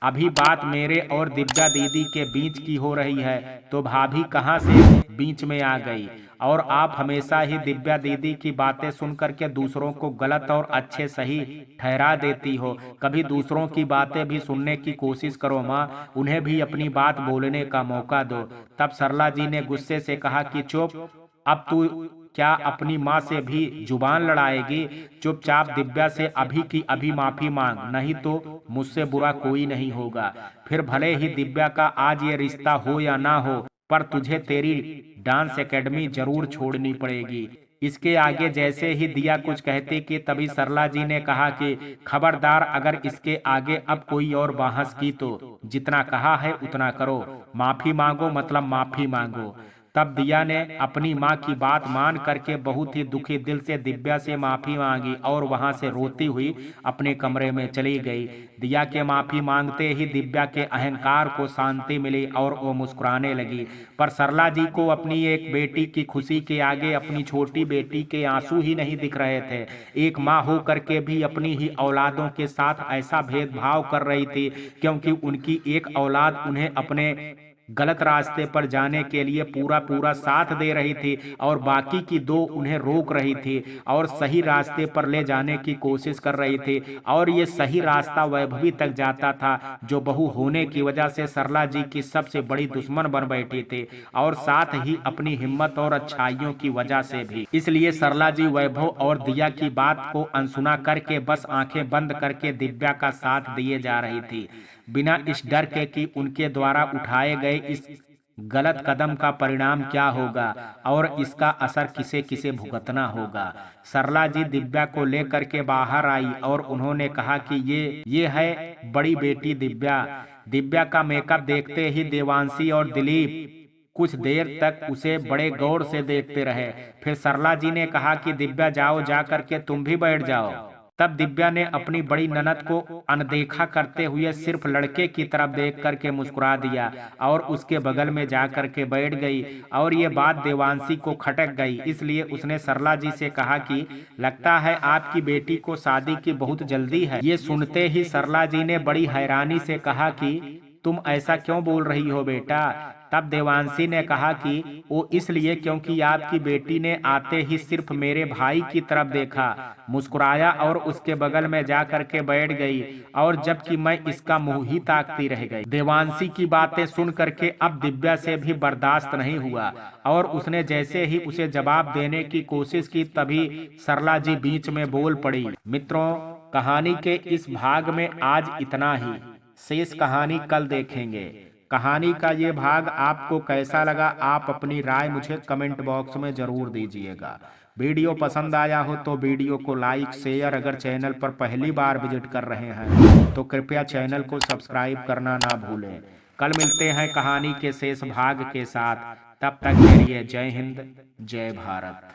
अभी बात मेरे और दिव्या दीदी के बीच की हो रही है, तो भाभी कहाँ से बीच में आ गई? और आप हमेशा ही दिव्या दीदी की बातें सुन करके दूसरों को गलत और अच्छे सही ठहरा देती हो। कभी दूसरों की बातें भी सुनने की कोशिश करो माँ, उन्हें भी अपनी बात बोलने का मौका दो। तब सरला जी ने गुस्से से कहा कि चुप, अब तू क्या अपनी माँ से भी जुबान लड़ाएगी? चुपचाप दिव्या से अभी की अभी माफी मांग, नहीं तो मुझसे बुरा कोई नहीं होगा। फिर भले ही दिव्या का आज ये रिश्ता हो या ना हो, पर तुझे तेरी डांस एकेडमी जरूर छोड़नी पड़ेगी। इसके आगे जैसे ही दिया कुछ कहती कि तभी सरला जी ने कहा कि खबरदार, अगर इसके आगे अब कोई और बहस की तो जितना कहा है उतना करो, माफी मांगो मतलब माफी मांगो। तब दिया ने अपनी माँ की बात मान करके बहुत ही दुखी दिल से दिव्या से माफी मांगी और वहां से रोती हुई अपने कमरे में चली गई। दिया के माफी मांगते ही दिव्या के अहंकार को शांति मिली और वो मुस्कुराने लगी। पर सरला जी को अपनी एक बेटी की खुशी के आगे अपनी छोटी बेटी के आंसू ही नहीं दिख रहे थे। एक माँ हो करके भी अपनी ही औलादों के साथ ऐसा भेदभाव कर रही थी, क्योंकि उनकी एक औलाद उन्हें अपने गलत रास्ते पर जाने के लिए पूरा पूरा साथ दे रही थी और बाकी की दो उन्हें रोक रही थी और सही रास्ते पर ले जाने की कोशिश कर रही थी। और ये सही रास्ता वैभवी तक जाता था, जो बहू होने की वजह से सरला जी की सबसे बड़ी दुश्मन बन बैठी थी और साथ ही अपनी हिम्मत और अच्छाइयों की वजह से भी। इसलिए सरला जी वैभव और दिया की बात को अनसुना करके बस आंखें बंद करके दिव्या का साथ दिए जा रही थी, बिना इस डर के कि उनके द्वारा उठाए गए इस गलत कदम का परिणाम क्या होगा और इसका असर किसे किसे भुगतना होगा। सरला जी दिव्या को लेकर के बाहर आई और उन्होंने कहा कि ये है बड़ी बेटी दिव्या। दिव्या का मेकअप देखते ही देवांशी और दिलीप कुछ देर तक उसे बड़े गौर से देखते रहे। फिर सरला जी ने कहा कि दिव्या जाओ, जा करके तुम भी बैठ जाओ। तब दिव्या ने अपनी बड़ी ननद को अनदेखा करते हुए सिर्फ लड़के की तरफ देख करके मुस्कुरा दिया और उसके बगल में जा करके बैठ गई। और ये बात देवांशी को खटक गई, इसलिए उसने सरला जी से कहा कि लगता है आपकी बेटी को शादी की बहुत जल्दी है। ये सुनते ही सरला जी ने बड़ी हैरानी से कहा कि तुम ऐसा क्यों बोल रही हो बेटा। तब देवांशी ने कहा कि वो इसलिए क्योंकि आपकी बेटी ने आते ही सिर्फ मेरे भाई की तरफ देखा, मुस्कुराया और उसके बगल में जा करके बैठ गई, और जबकि मैं इसका मुंह ही ताकती रह गई। देवांशी की बातें सुन करके अब दिव्या से भी बर्दाश्त नहीं हुआ और उसने जैसे ही उसे जवाब देने की कोशिश की तभी सरला जी बीच में बोल पड़ी। मित्रों, कहानी के इस भाग में आज इतना ही। शेष कहानी कल देखेंगे। कहानी का ये भाग आपको कैसा लगा, आप अपनी राय मुझे कमेंट बॉक्स में जरूर दीजिएगा। वीडियो पसंद आया हो तो वीडियो को लाइक शेयर, अगर चैनल पर पहली बार विजिट कर रहे हैं तो कृपया चैनल को सब्सक्राइब करना ना भूलें। कल मिलते हैं कहानी के शेष भाग के साथ, तब तक के लिए जय हिंद, जय भारत।